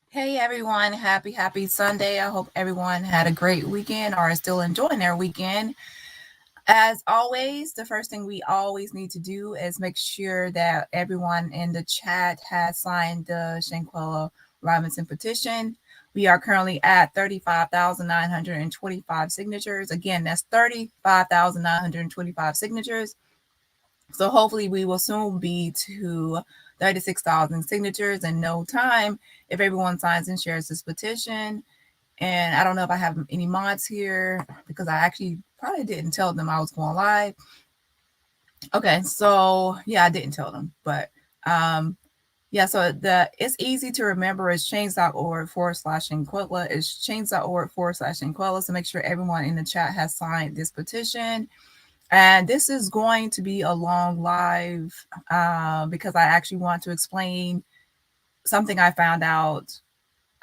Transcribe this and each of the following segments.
Hey everyone, happy Sunday. I hope everyone had a great weekend or is still enjoying their weekend. As always, the first thing we always need to do is make sure that everyone in the chat has signed the Shanquella Robinson petition. We are currently at 35,925 signatures. Again, that's 35,925 signatures. So hopefully we will soon be to 36,000 signatures in no time if everyone signs and shares this petition. And I don't know if I have any mods here because I actually probably didn't tell them I was going live. Okay, so yeah, I didn't tell them, but yeah, so it's easy to remember. It's change.org/Shanquella. It's change.org/Shanquella. So make sure everyone in the chat has signed this petition. And this is going to be a long live because I actually want to explain something I found out.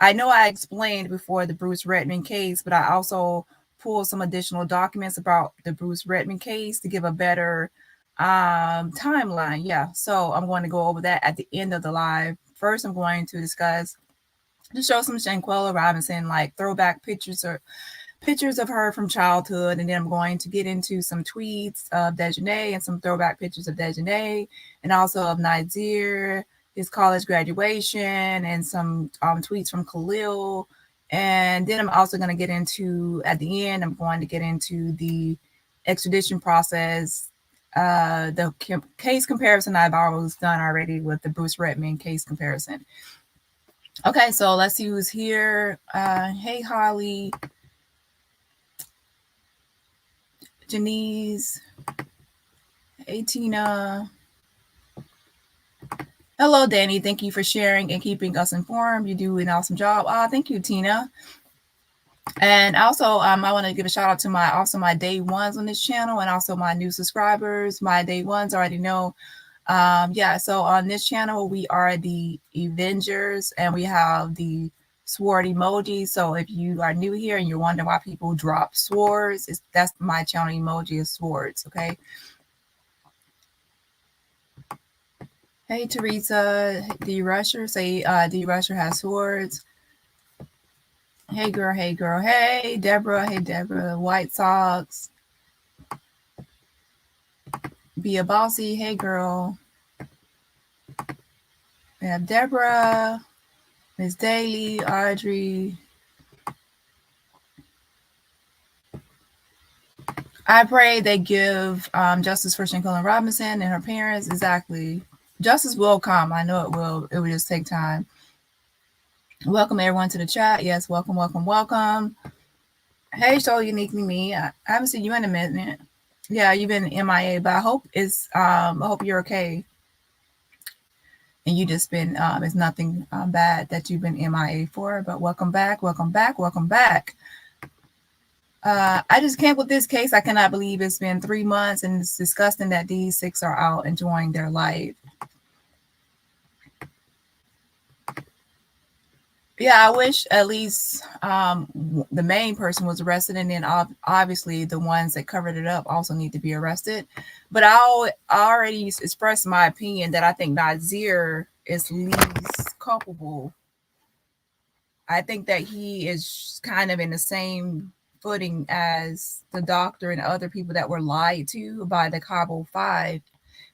I know I explained before the Bruce Redmond case, but I also pulled some additional documents about the Bruce Redmond case to give a better timeline. Yeah, so I'm going to go over that at the end of the live. First, I'm going to show some Shanquella Robinson, like throwback pictures of her from childhood, and then I'm going to get into some tweets of Daejhanae and some throwback pictures of Daejhanae, and also of Nazeer, his college graduation, and some tweets from Khalil. And then I'm also going to get into, at the end, I'm going to get into the extradition process, the case comparison I've always done already with the Bruce Redmond case comparison. Okay, so let's see who's here. Hey, Holly. Janice. Hey, Tina. Hello, Dani. Thank you for sharing and keeping us informed. You do an awesome job. Thank you, Tina. And also, I want to give a shout out to my day ones on this channel, and also my new subscribers. My day ones already know. Yeah, so on this channel, we are the Avengers, and we have the sword emoji. So if you are new here and you're wondering why people drop swords, that's my channel emoji is swords. Okay. Hey, Teresa. D Rusher. Say D Rusher has swords. Hey girl. Hey Deborah. White Sox. Be a bossy. Hey girl. We have Deborah, Miss Daly, Audrey. I pray they give justice for Shanquella Robinson and her parents. Exactly. Justice will come. I know it will. It will just take time. Welcome everyone to the chat. Yes, welcome. Hey, so uniquely me. I haven't seen you in a minute. Yeah, you've been MIA, but I hope I hope you're okay. And you just been it's nothing bad that you've been MIA for. But welcome back. I just can't with this case. I cannot believe it's been 3 months, and it's disgusting that these 6 are out enjoying their life. Yeah, I wish at least the main person was arrested, and then obviously the ones that covered it up also need to be arrested. But I already expressed my opinion that I think Nazeer is least culpable. I think that he is kind of in the same footing as the doctor and other people that were lied to by the Kabul 5.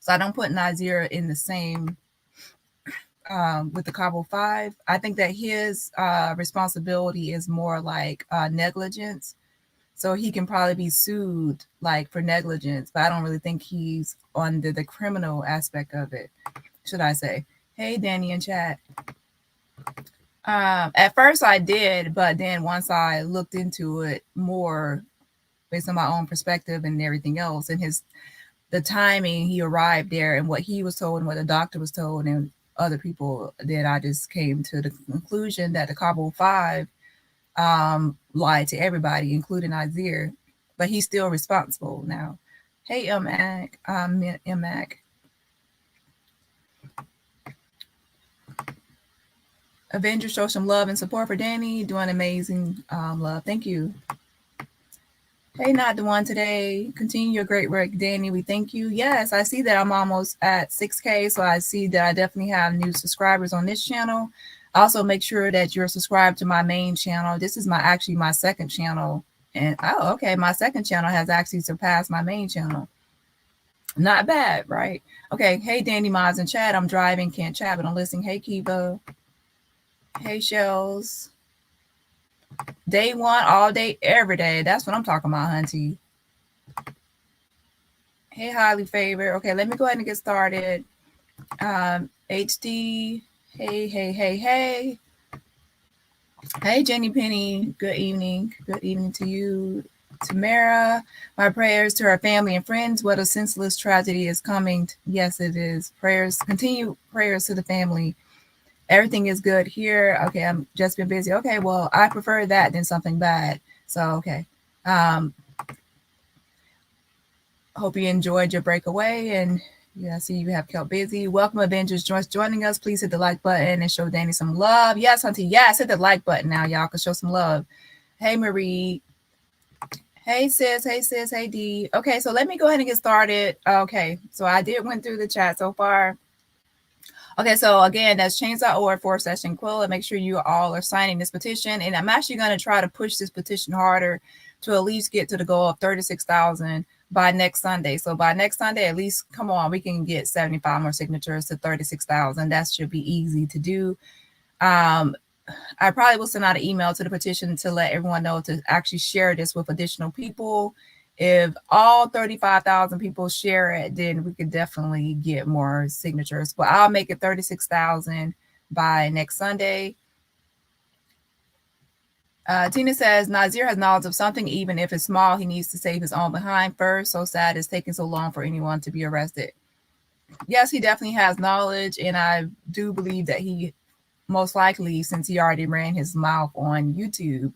So I don't put Nazeer in the same with the Cabo 5. I think that his responsibility is more like negligence. So he can probably be sued like for negligence, but I don't really think he's under the criminal aspect of it, should I say. Hey, Dani in chat. At first I did, but then once I looked into it more based on my own perspective and everything else, and the timing he arrived there and what he was told and what the doctor was told and other people, then I just came to the conclusion that the Cabo 5 lied to everybody, including Nazeer, but he's still responsible now. Hey, Mac, Mac. Avengers, show some love and support for Dani. Doing amazing, love. Thank you. Hey, not the one today. Continue your great work, Dani. We thank you. Yes, I see that I'm almost at 6K, so I see that I definitely have new subscribers on this channel. Also, make sure that you're subscribed to my main channel. This is actually my second channel. And oh, okay, my second channel has actually surpassed my main channel. Not bad, right? Okay, hey, Dani Mods in chat. I'm driving, can't chat, but I'm listening. Hey, Kiva. Hey, Shells. Day one, all day, every day. That's what I'm talking about, hunty. Hey, highly favored. Okay, let me go ahead and get started. HD. Hey, hey, hey, hey. Hey, Jenny Penny. Good evening. Good evening to you. Tamara. My prayers to our family and friends. What a senseless tragedy is coming. Yes, it is. Prayers. Continue prayers to the family. Everything is good here. Okay, I'm just been busy. Okay, well, I prefer that than something bad. So, okay. Hope you enjoyed your breakaway, and yeah, I see you have kept busy. Welcome, Avengers, joining us. Please hit the like button and show Dani some love. Yes, hunty, yes, hit the like button now, y'all, can show some love. Hey, Marie. Hey, sis. Hey, sis. Hey, D. Okay, so let me go ahead and get started. Okay, so I went through the chat so far. Okay, so again, that's change.org/Shanquella. Make sure you all are signing this petition. And I'm actually going to try to push this petition harder to at least get to the goal of 36,000 by next Sunday. So by next Sunday, at least, come on, we can get 75 more signatures to 36,000. That should be easy to do. I probably will send out an email to the petition to let everyone know to actually share this with additional people. If all 35,000 people share it, then we could definitely get more signatures. But I'll make it 36,000 by next Sunday. Tina says, Nazeer has knowledge of something, even if it's small. He needs to save his own behind first. So sad it's taking so long for anyone to be arrested. Yes, he definitely has knowledge. And I do believe that he most likely, since he already ran his mouth on YouTube,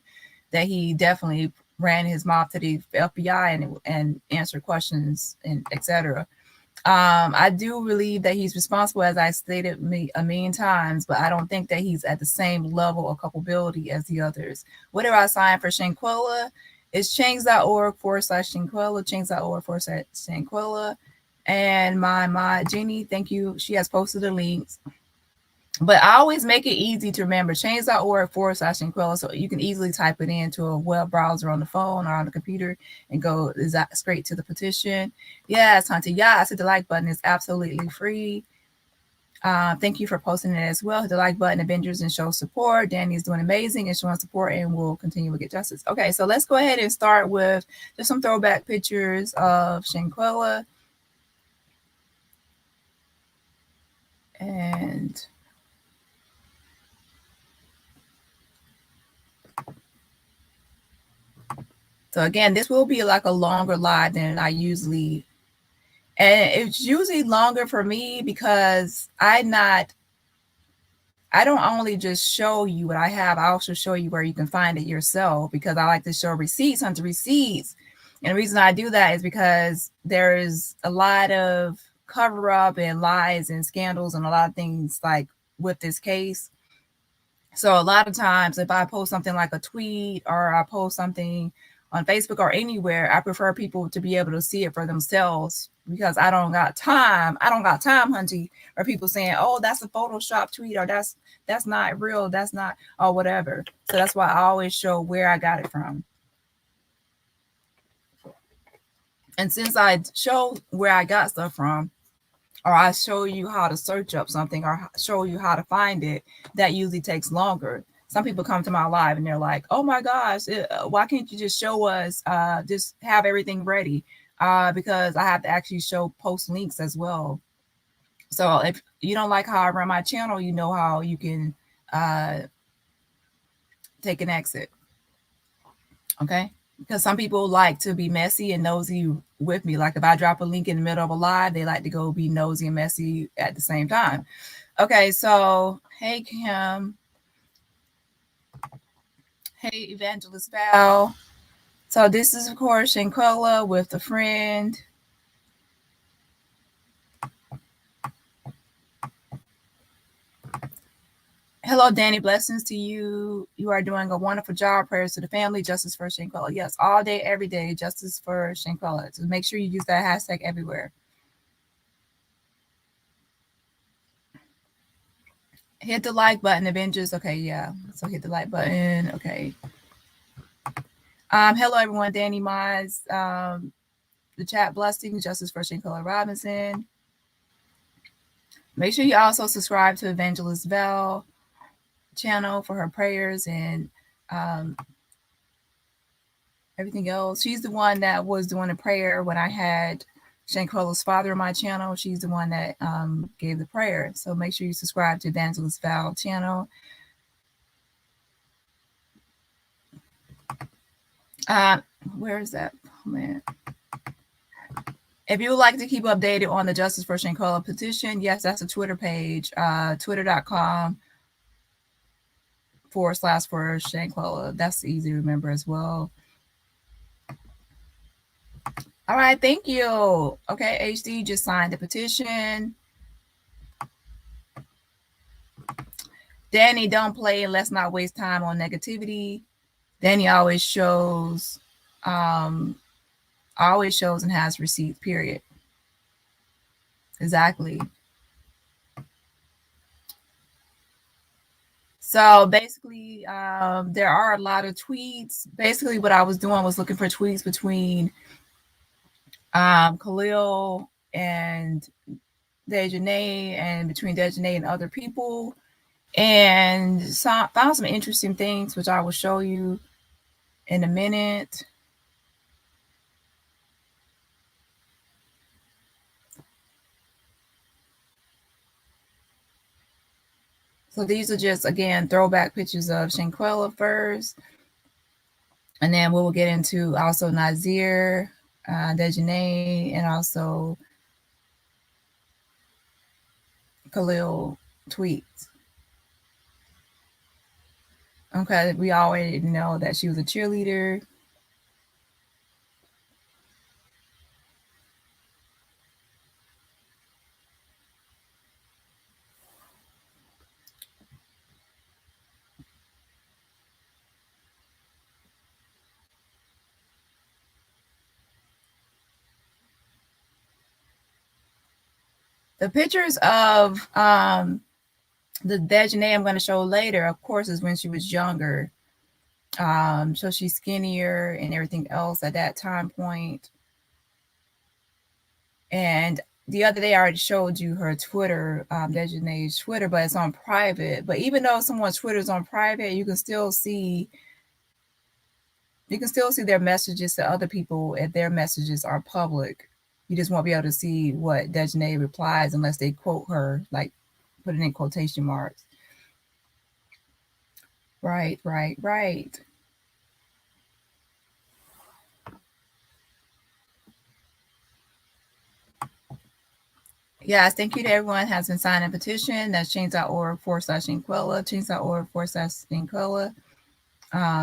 that he definitely ran his mouth to the FBI and answered questions and etc. I do believe that he's responsible, as I stated a million times, but I don't think that he's at the same level of culpability as the others. What do I sign for Shanquella? It's change.org/Shanquella, change.org/Shanquella. And my Jenny, thank you. She has posted the links. But I always make it easy to remember, change.org/Shanquella, so you can easily type it into a web browser on the phone or on the computer and go straight to the petition. Yes, hunty, yes, hit the like button. It's absolutely free. Thank you for posting it as well. Hit the like button, Avengers, and show support. Dani is doing amazing and showing support, and we'll continue to get justice. Okay, so let's go ahead and start with just some throwback pictures of Shanquella. And so again, this will be like a longer live than I usually, and it's usually longer for me because I don't only just show you what I have, I also show you where you can find it yourself, because I like to show receipts onto receipts. And the reason I do that is because there is a lot of cover up and lies and scandals and a lot of things like with this case. So a lot of times if I post something like a tweet or I post something on Facebook or anywhere, I prefer people to be able to see it for themselves, because I don't got time, hunty, or people saying, oh, that's a Photoshop tweet, or that's not real, that's not, or whatever. So that's why I always show where I got it from. And since I show where I got stuff from, or I show you how to search up something or show you how to find it, that usually takes longer. Some people come to my live and they're like, oh my gosh, why can't you just show us, just have everything ready? Because I have to actually post links as well. So if you don't like how I run my channel, you know how you can take an exit. Okay. Because some people like to be messy and nosy with me. Like if I drop a link in the middle of a live, they like to go be nosy and messy at the same time. Okay, so hey Kim. Hey Evangelist Val. So this is of course Shanquella with a friend. Hello, Dani. Blessings to you. You are doing a wonderful job. Prayers to the family. Justice for Shanquella. Yes, all day, every day. Justice for Shanquella. So make sure you use that hashtag everywhere. Hit the like button, Avengers. Okay, yeah. So hit the like button. Okay. Hello, everyone. Dani Mize. The chat blessings. Justice for Shanquella Robinson. Make sure you also subscribe to Evangelist Val channel for her prayers and everything else. She's the one that was doing a prayer when I had Shanquella's father on my channel. She's the one that gave the prayer. So make sure you subscribe to Evangelist Val channel. Where is that? Oh, man. If you would like to keep updated on the Justice for Shanquella petition, yes, that's a Twitter page, twitter.com/for Shanquella. That's easy to remember as well. All right, thank you. Okay, HD just signed the petition. Dani, don't play and let's not waste time on negativity. Dani always shows and has receipts, period. Exactly. So basically, there are a lot of tweets. Basically, what I was doing was looking for tweets between Khalil and Daejhanae, and between Daejhanae and other people, and found some interesting things, which I will show you in a minute. So these are just, again, throwback pictures of Shanquella first. And then we will get into also Nazeer, Daejhanae, and also Khalil tweets. Okay, we already know that she was a cheerleader. The pictures of the Daejhanae I'm going to show later, of course, is when she was younger. So she's skinnier and everything else at that time point. And the other day I already showed you her Twitter, Daejhanae's Twitter, but it's on private. But even though someone's Twitter is on private, you can still see their messages to other people if their messages are public. You just won't be able to see what Daejhanae replies unless they quote her, like put it in quotation marks. Right. Yes, thank you to everyone who has been signing a petition. That's change.org/Shanquella, change.org/Shanquella.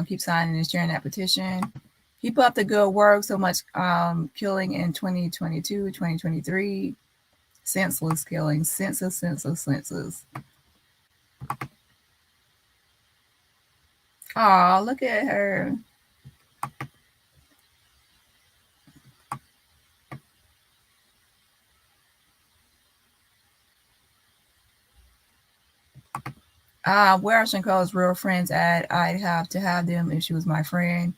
Keep signing and sharing that petition. Keep up the good work. So much killing in 2022, 2023. Senseless killing. Senseless. Oh, look at her. Where are Shanquella's real friends at? I'd have to have them if she was my friend.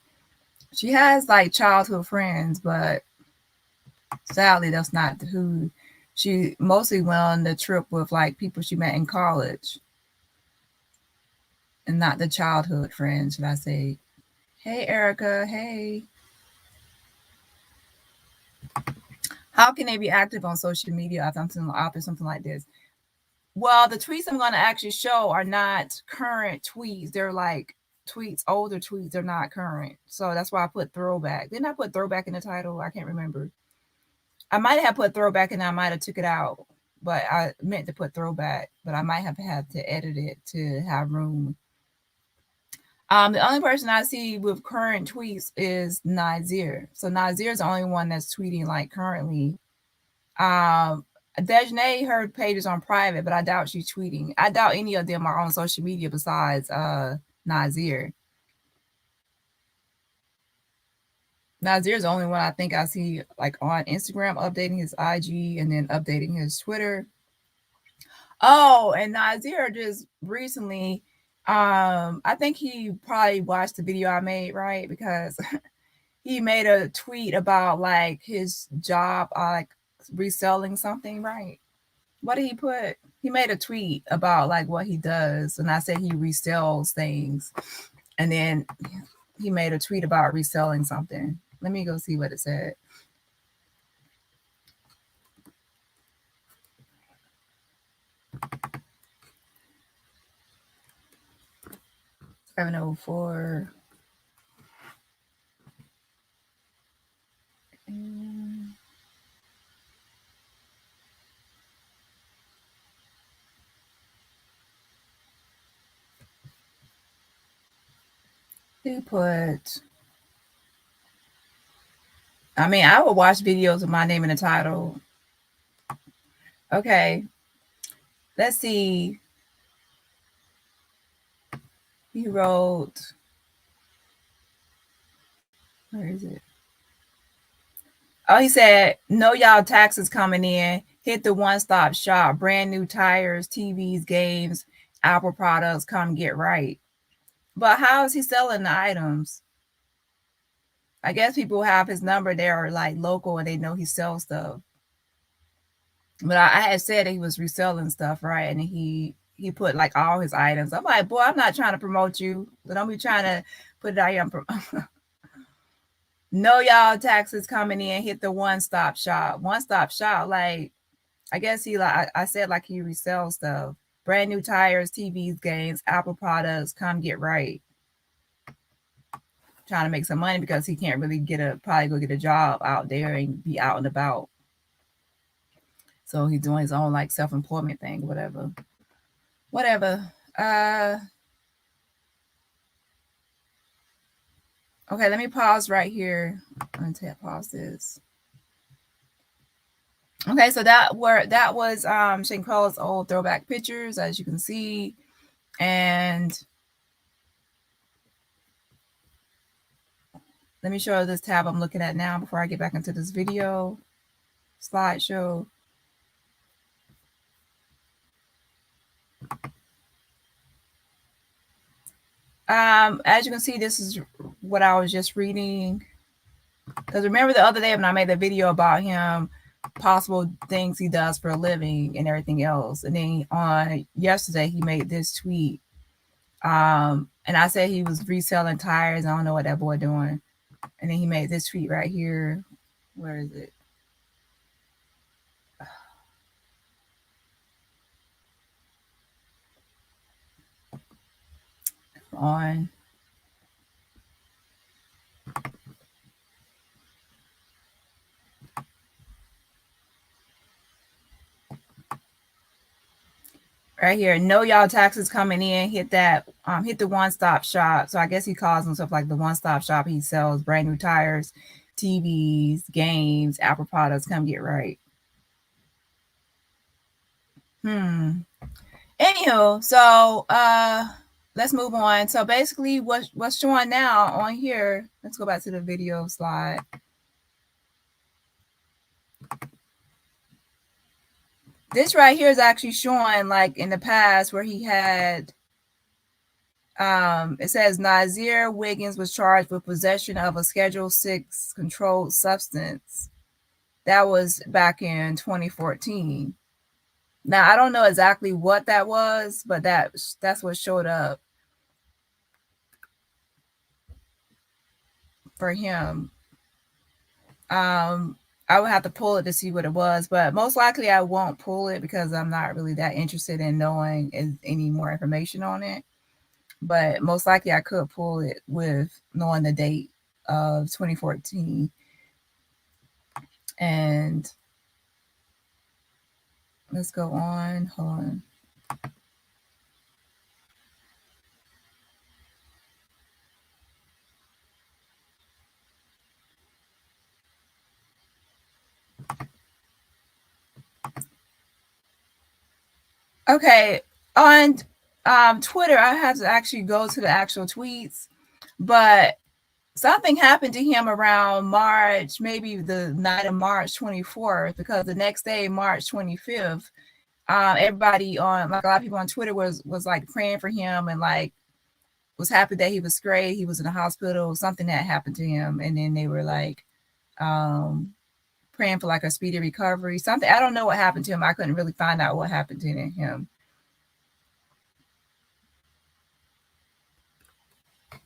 She has like childhood friends, but sadly, that's not who She mostly went on the trip with like people she met in college and not the childhood friends, should I say. Hey, Erica. Hey. How can they be active on social media after something like this? Well, the tweets I'm going to actually show are not current tweets. They're like tweets, older tweets. They're not current. So that's why I put throwback. Didn't I put throwback in the title? I can't remember. I might have put throwback and I might have took it out, but I meant to put throwback, but I might have had to edit it to have room. The only person I see with current tweets is Nazeer. So Nazeer is the only one that's tweeting like currently. Daejhanae, her page is on private, but I doubt she's tweeting. I doubt any of them are on social media besides Nazeer. Nazeer's the only one I think I see like on Instagram updating his IG and then updating his Twitter. Oh, and Nazeer just recently, I think he probably watched the video I made, right? Because he made a tweet about like his job, like reselling something, right? What did he put? He made a tweet about like what he does, and I said he resells things, and then he made a tweet about reselling something. Let me go see what it said. $704. He put, I mean, I would watch videos with my name in the title. Okay. Let's see. He wrote, where is it? Oh, he said, know y'all taxes coming in. Hit the one-stop shop. Brand new tires, TVs, games, Apple products. Come get right. But how is he selling the items? I guess people have his number there are like local and they know he sells stuff. But I had said that he was reselling stuff, right? And he put like all his items. I'm like, boy, I'm not trying to promote you. But don't be trying to put it out here. Know y'all taxes coming in. Hit the one-stop shop. One-stop shop. Like, I guess he like I said like he resells stuff. Brand new tires, TVs, games, Apple products. Come get right. Trying to make some money because he can't really probably go get a job out there and be out and about. So he's doing his own like self-employment thing, whatever. Okay, let me pause right here. I'm gonna pause this. Okay, so that was Shanquella's old throwback pictures, as you can see. And let me show you this tab I'm looking at now before I get back into this video slideshow. As you can see, this is what I was just reading. Because remember the other day when I made the video about him, possible things he does for a living and everything else. And then on yesterday, he made this tweet. And I said he was reselling tires. I don't know what that boy doing. And then he made this tweet right here. Where is it? On. Right here, know y'all taxes coming in. Hit that, hit the one-stop shop. So I guess he calls himself like the one-stop shop. He sells brand new tires, TVs, games, Apple products. Come get right. Anywho, so let's move on. So basically, what's showing now on here? Let's go back to the video slide. This right here is actually showing like in the past where he had. It says Nazeer Wiggins was charged with possession of a Schedule 6 controlled substance. That was back in 2014. Now I don't know exactly what that was, but that's what showed up for him. I would have to pull it to see what it was, but most likely I won't pull it because I'm not really that interested in knowing any more information on it. But most likely I could pull it with knowing the date of 2014. And let's go on. Hold on. Okay, on Twitter, I have to actually go to the actual tweets, but something happened to him around March, maybe the night of March 24th, because the next day, March 25th, everybody on, like a lot of people on Twitter was like praying for him and like was happy that he was great. He was in the hospital, something that happened to him, and then they were like praying for like a speedy recovery. Something, I don't know what happened to him. I couldn't really find out what happened to him.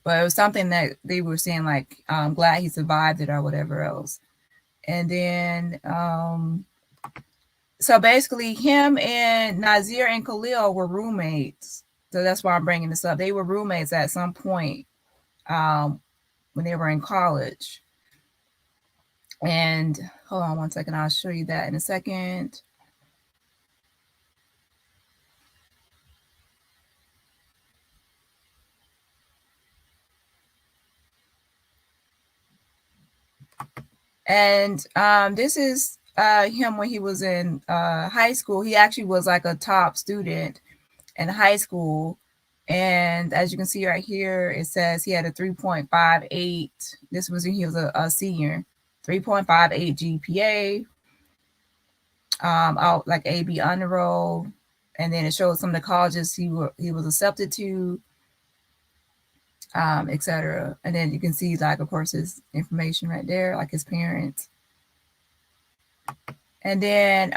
But it was something that they were saying like, I'm glad he survived it or whatever else. And then so basically him and Nazeer and Khalil were roommates. So that's why I'm bringing this up. They were roommates at some point when they were in college. And hold on one second, I'll show you that in a second. And this is him when he was in high school. He actually was like a top student in high school. And as you can see right here, it says he had a 3.58. This was when he was a senior. 3.58 GPA. Out like AB honor roll. And then it shows some of the colleges he was accepted to, etc. And then you can see, like, of course, his information right there, like his parents. And then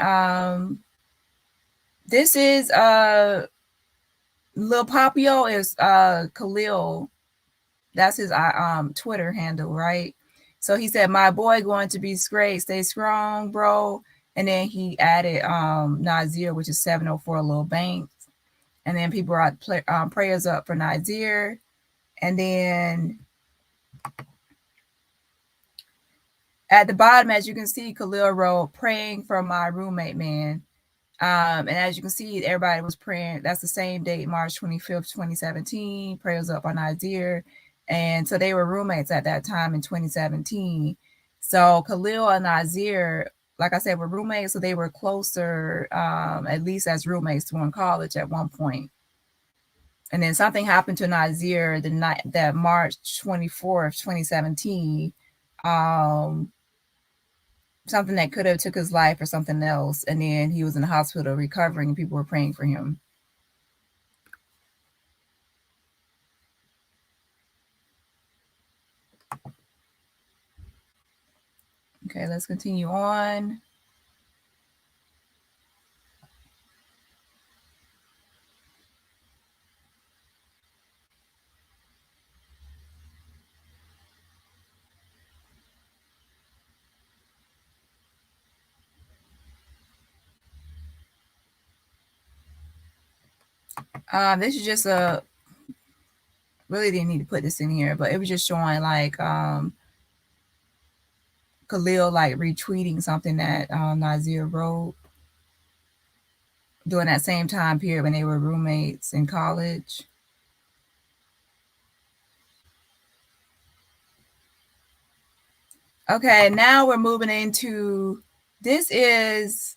this is Lil Papio is Khalil. That's his Twitter handle, right? So he said, "My boy going to be great. Stay strong, bro." And then he added Nazeer, which is 704 Lil Banks. And then people brought prayers up for Nazeer. And then at the bottom, as you can see, Khalil wrote, "Praying for my roommate, man." And as you can see, everybody was praying. That's the same date, March 25th, 2017. Prayers up on Nazeer. And so they were roommates at that time in 2017. So Khalil and Nazeer, like I said, were roommates. So they were closer, at least as roommates to one college at one point. And then something happened to Nazeer the night that March 24th, 2017. Something that could have took his life or something else. And then he was in the hospital recovering and people were praying for him. Okay, let's continue on. This is just a, really didn't need to put this in here, but it was just showing like Khalil like retweeting something that Nazeer wrote during that same time period when they were roommates in college. Okay, now we're moving into, this is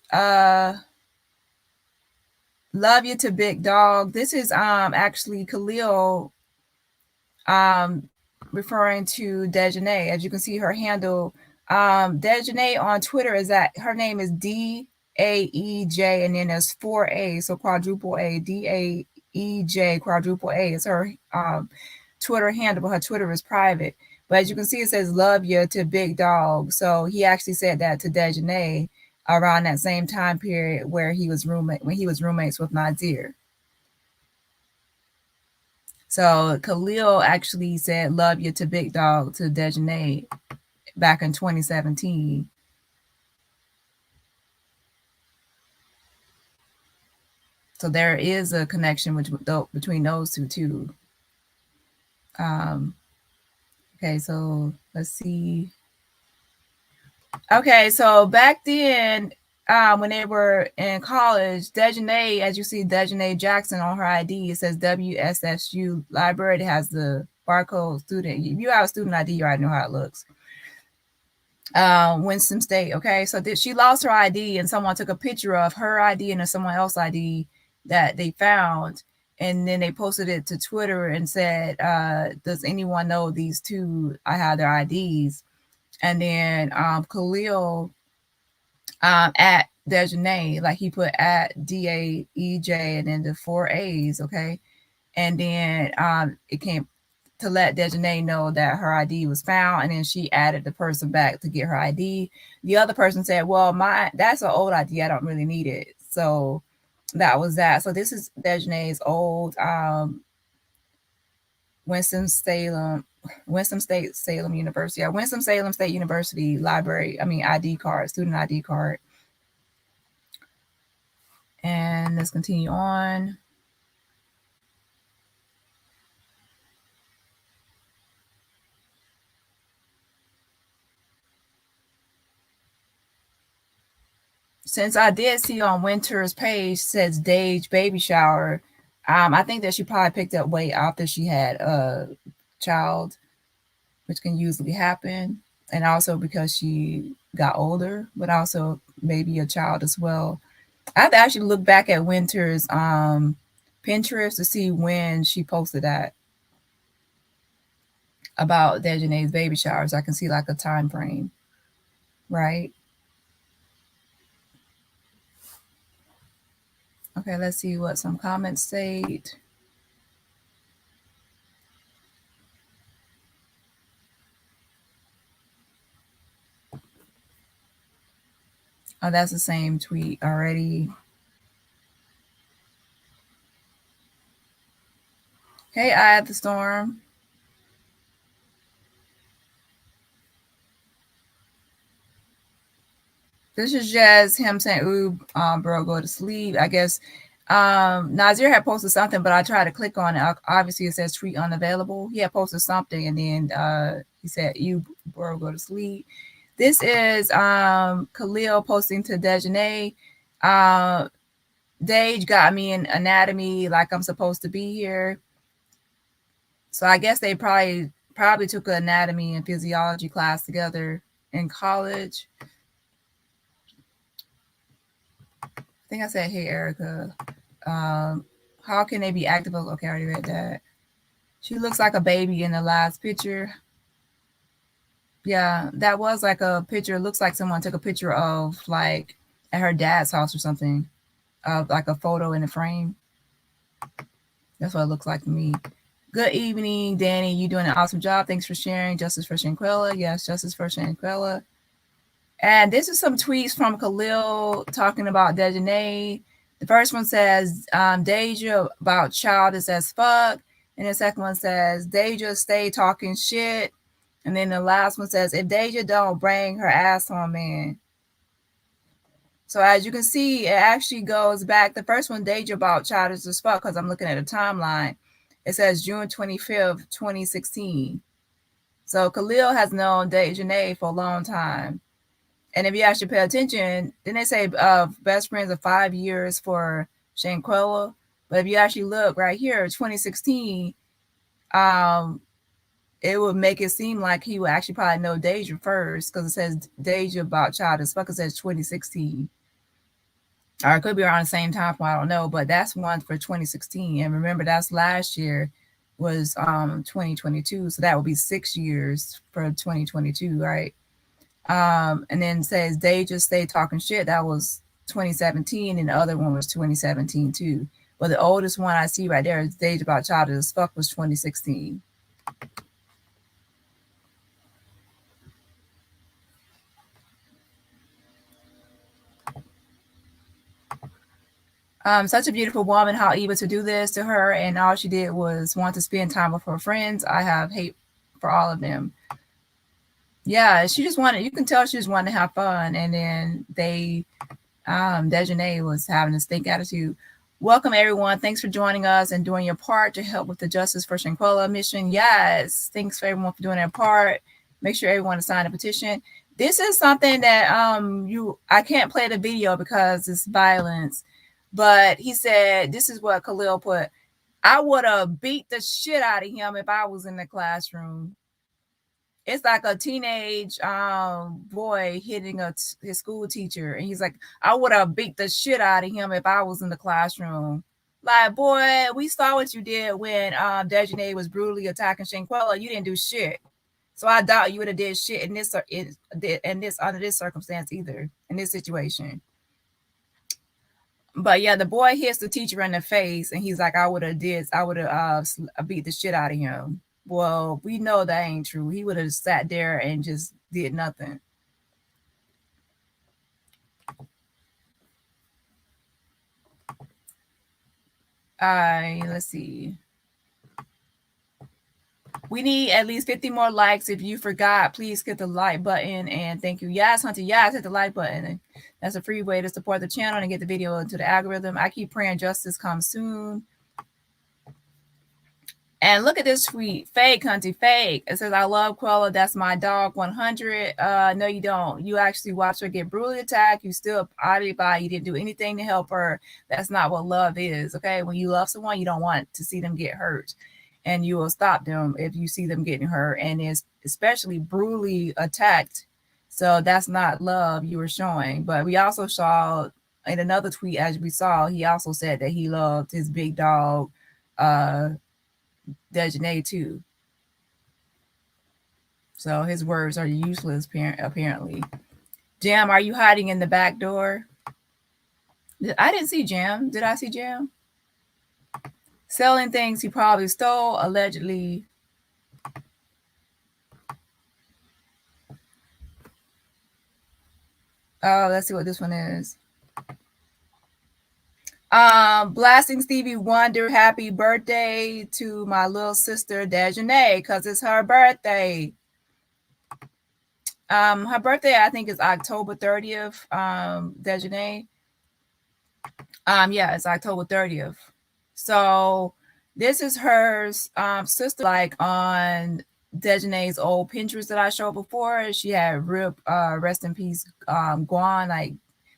Love You to Big Dog. This is actually Khalil referring to Daejhanae. As you can see, her handle, Daejhanae on Twitter is that her name is Daej, and then there's 4A, so quadruple A, Daej, quadruple A is her Twitter handle, but her Twitter is private. But as you can see, it says "love you" to Big Dog. So he actually said that to Daejhanae around that same time period where he was roommates with Nazeer. So Khalil actually said "love you" to Big Dog to Daejhanae back in 2017. So there is a connection between those two too. Um, okay, so let's see. Okay, so back then, when they were in college, Daejhanae, as you see, Daejhanae Jackson on her ID, it says WSSU library. It has the barcode student. If you have a student ID, you already know how it looks. Winston State. Okay, so she lost her ID, and someone took a picture of her ID and someone else's ID that they found, and then they posted it to Twitter and said, "Does anyone know these two? I have their IDs." And then Khalil at Daejhanae, like he put at DAEJ and then the 4 A's, okay? And then it came to let Daejhanae know that her ID was found, and then she added the person back to get her ID. The other person said, "Well, that's an old ID. I don't really need it." So that was that. So this is Daejhanae's old Winston-Salem University, Winston-Salem State University library. ID card, student ID card. And let's continue on. Since I did see on Winter's page says Daej baby shower, I think that she probably picked up weight after she had a child, which can usually happen, and also because she got older, but also maybe a child as well. I have to actually look back at Winter's Pinterest to see when she posted that about Daejhanae's baby showers. I can see like a time frame, right? Okay, let's see what some comments state. Oh, that's the same tweet already. Hey, I at the storm. This is just him saying, "Ooh, bro, go to sleep." I guess Nazeer had posted something, but I tried to click on it. Obviously, it says tweet unavailable. He had posted something, and then he said, "You, bro, go to sleep." This is Khalil posting to Daejhanae. Daej got me in anatomy like I'm supposed to be here. So I guess they probably took an anatomy and physiology class together in college. I think I said, "Hey, Erica, how can they be active?" Okay, I already read that. She looks like a baby in the last picture. Yeah, that was like a picture. It looks like someone took a picture of like at her dad's house or something, of like a photo in a frame. That's what it looks like to me. Good evening, Dani. You doing an awesome job. Thanks for sharing. Justice for Shanquella. Yes, justice for Shanquella. And this is some tweets from Khalil talking about Daejhanae. The first one says, Deja about childish as fuck. And the second one says, Deja stay talking shit. And then the last one says, if Deja don't bring her ass on, man. So as you can see, it actually goes back. The first one, Deja about childish as fuck, because I'm looking at a timeline. It says June 25th, 2016. So Khalil has known Daejhanae for a long time. And if you actually pay attention, then they say best friends of 5 years for Shanquella. But if you actually look right here, 2016, it would make it seem like he would actually probably know Deja first, because it says Deja about child as fuck. It says 2016. Or it could be around the same time, I don't know. But that's one for 2016. And remember, that's last year was 2022. So that would be 6 years for 2022, right? And then says Deja stay talking shit. That was 2017, and the other one was 2017 too. But the oldest one I see right there is Deja about childish as fuck was 2016. Such a beautiful woman, how able to do this to her, and all she did was want to spend time with her friends. I have hate for all of them. Yeah, she just wanted, you can tell she just wanted to have fun, and then Daejhanae was having a stink attitude. Welcome everyone. Thanks for joining us and doing your part to help with the Justice for Shanquella mission. Yes, thanks for everyone for doing their part. Make sure everyone to sign a petition. This is something that I can't play the video because it's violence, but he said this is what Khalil put. I would have beat the shit out of him if I was in the classroom. It's like a teenage boy hitting his school teacher, and he's like, I would have beat the shit out of him if I was in the classroom. Like, boy, we saw what you did when Daejhanae was brutally attacking Shanquella. You didn't do shit. So I doubt you would have did shit in this under this circumstance either, in this situation. But yeah, the boy hits the teacher in the face, and he's like, I would have beat the shit out of him. Well, we know that ain't true. He would have sat there and just did nothing. Let's see. We need at least 50 more likes. If you forgot, please hit the like button, and thank you. Yes, Hunter. Yes, hit the like button. That's a free way to support the channel and get the video into the algorithm. I keep praying justice comes soon. And look at this tweet. Fake, Hunty, fake. It says, I love Quella. That's my dog, 100. No, you don't. You actually watched her get brutally attacked. You still obviously by. You didn't do anything to help her. That's not what love is, okay? When you love someone, you don't want to see them get hurt. And you will stop them if you see them getting hurt. And it's especially brutally attacked. So that's not love you were showing. But we also saw in another tweet, as we saw, he also said that he loved his big dog, Daejhanae too. So his words are useless, apparently. Jam, are you hiding in the back door? I didn't see Jam. Did I see Jam? Selling things he probably stole, allegedly. Oh, let's see what this one is. Blasting Stevie Wonder, happy birthday to my little sister Daejhanae, because it's her birthday. Her birthday, I think, is October 30th. Daejhanae. Yeah, it's October 30th. So this is her sister, like on Daejhanae's old Pinterest that I showed before. She had Rip, rest in peace, Guan. Like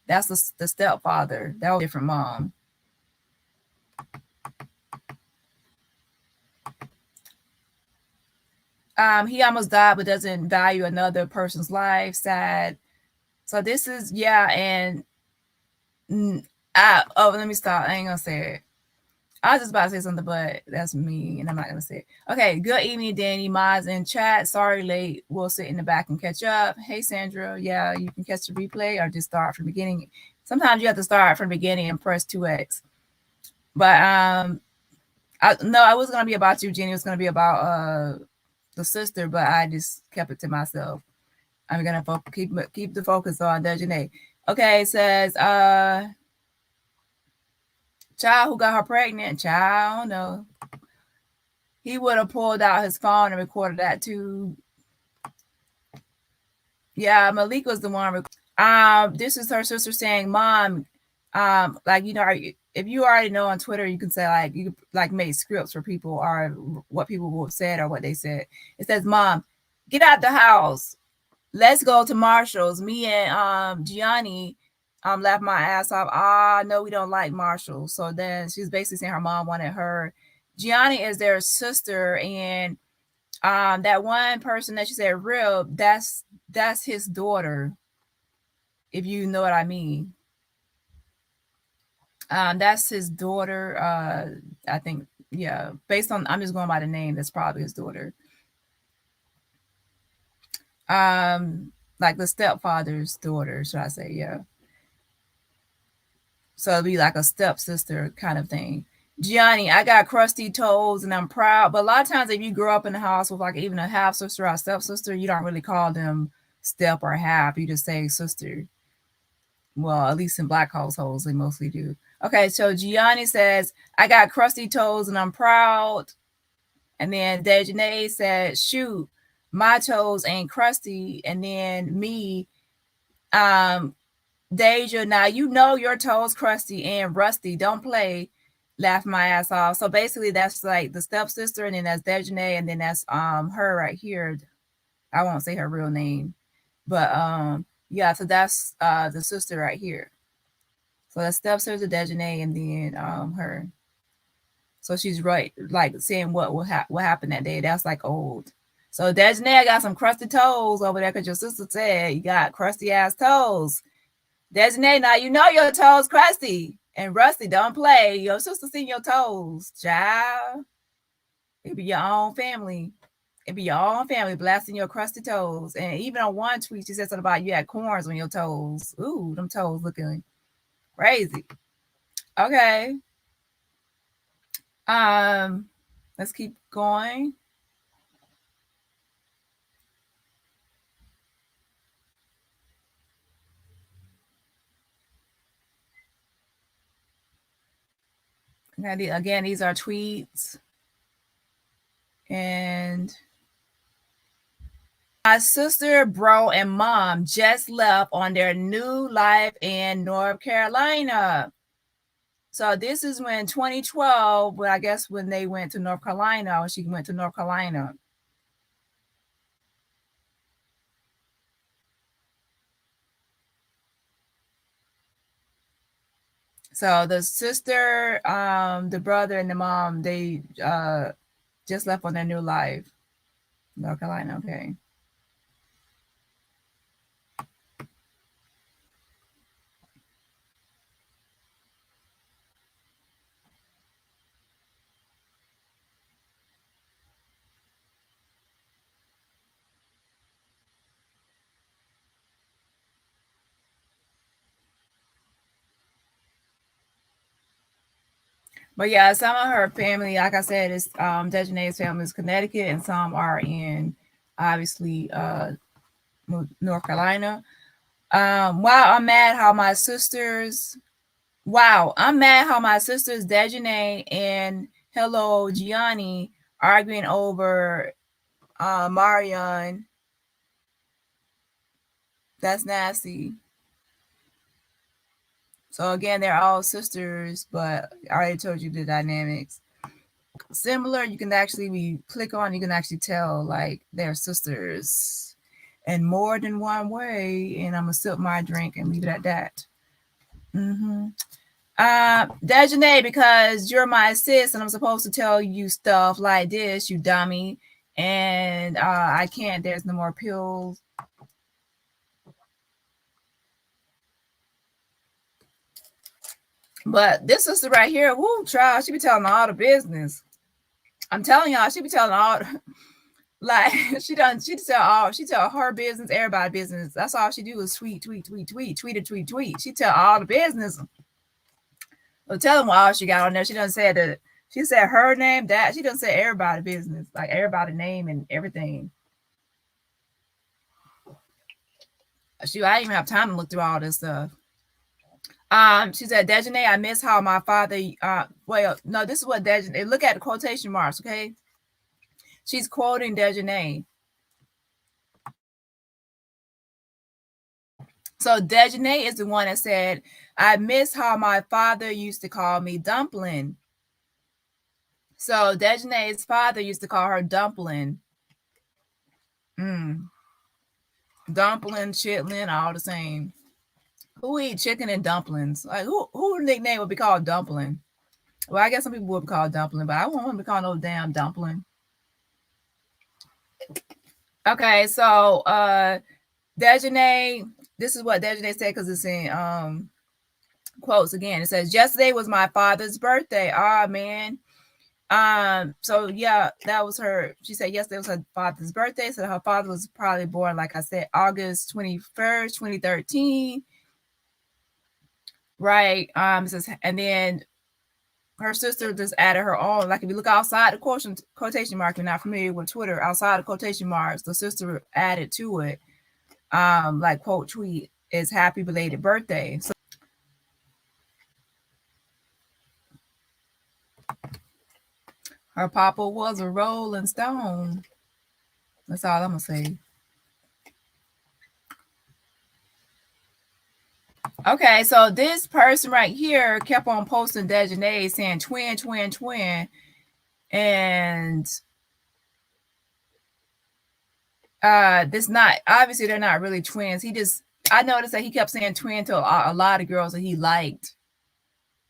that's the stepfather. That was a different mom. He almost died, but doesn't value another person's life. Sad. So this is, yeah, and let me stop. I ain't gonna say it. I was just about to say something, but that's me, and I'm not gonna say it. Okay, good evening, Dani, Maz, in chat. Sorry, late. We'll sit in the back and catch up. Hey, Sandra. Yeah, you can catch the replay or just start from the beginning. Sometimes you have to start from the beginning and press 2x. But no, it was gonna be about you, Jenny. It was gonna be about the sister, but I just kept it to myself. I'm gonna keep the focus on Daejhanae. Okay, it says child who got her pregnant. Child, I don't know. He would have pulled out his phone and recorded that too. Yeah, Malik was the one. This is her sister saying, "Mom, like if you already know on Twitter, you can say like you like make scripts for people or what people will have said or what they said. It says, Mom, get out the house. Let's go to Marshall's. Me and Gianni laughed my ass off. No, we don't like Marshall. So then she's basically saying her mom wanted her. Gianni is their sister, and that one person that she said real, that's his daughter, if you know what I mean. That's his daughter. I think, yeah, based on, I'm just going by the name, that's probably his daughter. Like the stepfather's daughter, should I say, yeah. So it'd be like a stepsister kind of thing. Gianni, I got crusty toes and I'm proud. But a lot of times if you grow up in the house with like even a half sister or a stepsister, you don't really call them step or half. You just say sister. Well, at least in Black households, they mostly do. Okay, so Gianni says, I got crusty toes and I'm proud. And then Daejhanae said, shoot, my toes ain't crusty. And then me, Deja, now you know your toes crusty and rusty. Don't play. Laugh my ass off. So basically that's like the stepsister, and then that's Daejhanae, and then that's her right here. I won't say her real name. But yeah, so that's the sister right here. So that's stepsister Daejhanae, and then her. So she's right, like saying what happened that day. That's like old. So Daejhanae got some crusty toes over there because your sister said you got crusty ass toes. Daejhanae, now you know your toes crusty and rusty. Don't play. Your sister seen your toes, child. It be your own family. It be your own family blasting your crusty toes. And even on one tweet, she said something about you had corns on your toes. Ooh, them toes looking crazy. Okay. Let's keep going. Again, these are tweets. And my sister, bro, and mom just left on their new life in North Carolina. So this is when 2012, but I guess when they went to North Carolina, or she went to North Carolina. So the sister, the brother, and the mom, they just left on their new life. North Carolina, okay. But yeah, some of her family, like I said, is Daejhanae's family is Connecticut, and some are in obviously North Carolina. Wow, I'm mad how my sisters. Wow, I'm mad how my sisters Daejhanae and Hello Gianni arguing over Marion. That's nasty. So again, they're all sisters, but I already told you the dynamics. Similar, you can actually click on, you can actually tell like they're sisters in more than one way. And I'm gonna sip my drink and leave it at that. Mm-hmm. Daejhanae, because you're my sis and I'm supposed to tell you stuff like this, you dummy. And I can't, there's no more pills. But this sister right here, woo, child, she be telling all the business. I'm telling y'all, she be telling all like she tell her business, everybody business. That's all she do is tweet, she tell all the business. Well, tell them all she got on there. She doesn't say that. She said her name, that she doesn't say everybody business, like everybody name and everything. Shoot, I didn't even have time to look through all this stuff. She said, Daejhanae, I miss how my father. Well, no, this is what Daejhanae. Look at the quotation marks, okay? She's quoting Daejhanae. So Daejhanae is the one that said, I miss how my father used to call me Dumpling. So Daejhanae's father used to call her Dumpling. Dumpling, chitlin, all the same. Who eat chicken and dumplings? Like who nickname would be called Dumpling? Well, I guess some people would be called Dumpling, but I won't want to be called no damn Dumpling. Okay, so Daejhanae, this is what Daejhanae said because it's in quotes again. It says, yesterday was my father's birthday. Ah, man. So yeah, that was her. She said yesterday was her father's birthday. So her father was probably born, like I said, August 21st, 2013. Right. And then her sister just added her own. Like if you look outside the quotation mark, you're not familiar with Twitter, outside the quotation marks, the sister added to it, like quote tweet is happy belated birthday. So Her papa was a rolling stone. That's all I'm gonna say. Okay, so this person right here kept on posting Daejhanae saying twin, twin, twin. And this not obviously they're not really twins. I noticed that he kept saying twin to a lot of girls that he liked.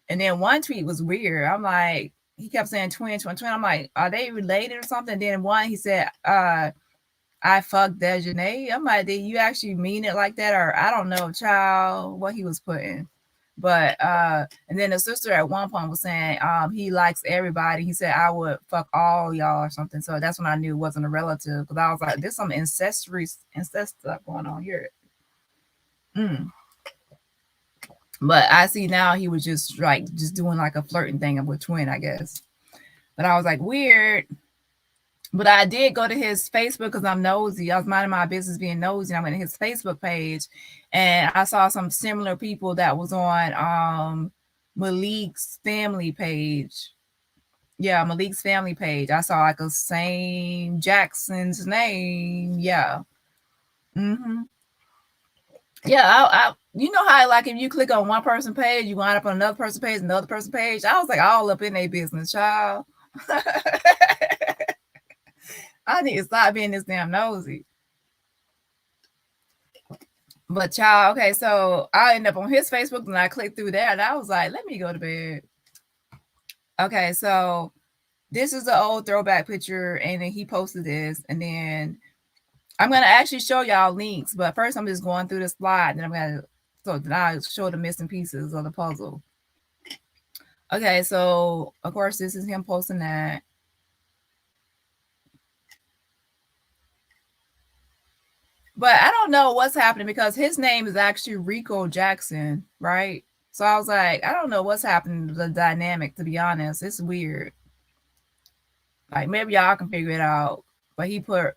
And then one tweet was weird. I'm like, he kept saying twin, twin, twin. I'm like, are they related or something? Then one he said, I fucked Daejhanae. I'm like, did you actually mean it like that? Or I don't know, child, what he was putting. But and then the sister at one point was saying he likes everybody. He said I would fuck all y'all or something. So that's when I knew it wasn't a relative, because I was like, there's some incest stuff going on here. But I see now he was just doing like a flirting thing with twin, I guess. But I was like, weird. But I did go to his Facebook because I'm nosy. I was minding my business being nosy. I went to his Facebook page and I saw some similar people that was on Malik's family page. Yeah, Malik's family page. I saw like a same Jackson's name. Yeah. Mm-hmm. Yeah, I you know how like if you click on one person page, you wind up on another person page, another person page. I was like all up in their business, child. I need to stop being this damn nosy. But child, okay, so I ended up on his Facebook and I clicked through that and I was like, let me go to bed. Okay, so this is the old throwback picture, and then he posted this, and then I'm gonna actually show y'all links, but first I'm just going through the slide, and then I'll show the missing pieces of the puzzle. Okay, so of course this is him posting that. But I don't know what's happening because his name is actually Rico Jackson, right? So I was like, I don't know what's happening to the dynamic, to be honest. It's weird. Like maybe y'all can figure it out. But he put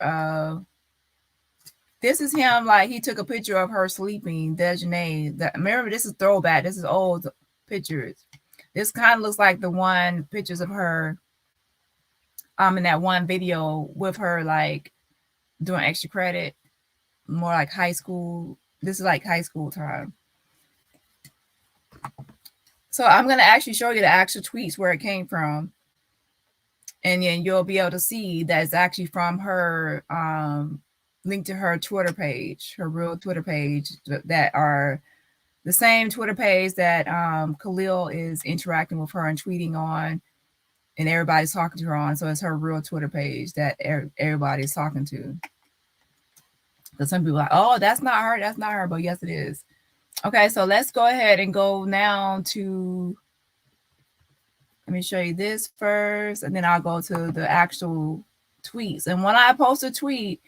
this is him, like he took a picture of her sleeping, Daejhanae. Remember, this is throwback. This is old pictures. This kind of looks like the one pictures of her in that one video with her like doing extra credit, more like high school. This is like high school time. So I'm going to actually show you the actual tweets where it came from. And then you'll be able to see that it's actually from her link to her Twitter page, her real Twitter page, that are the same Twitter page that Khalil is interacting with her and tweeting on, and everybody's talking to her on. So it's her real Twitter page that everybody's talking to. Because some people are like, oh, that's not her, that's not her. But yes, it is. Okay, so let's go ahead and go now to, let me show you this first, and then I'll go to the actual tweets. And when I post a tweet,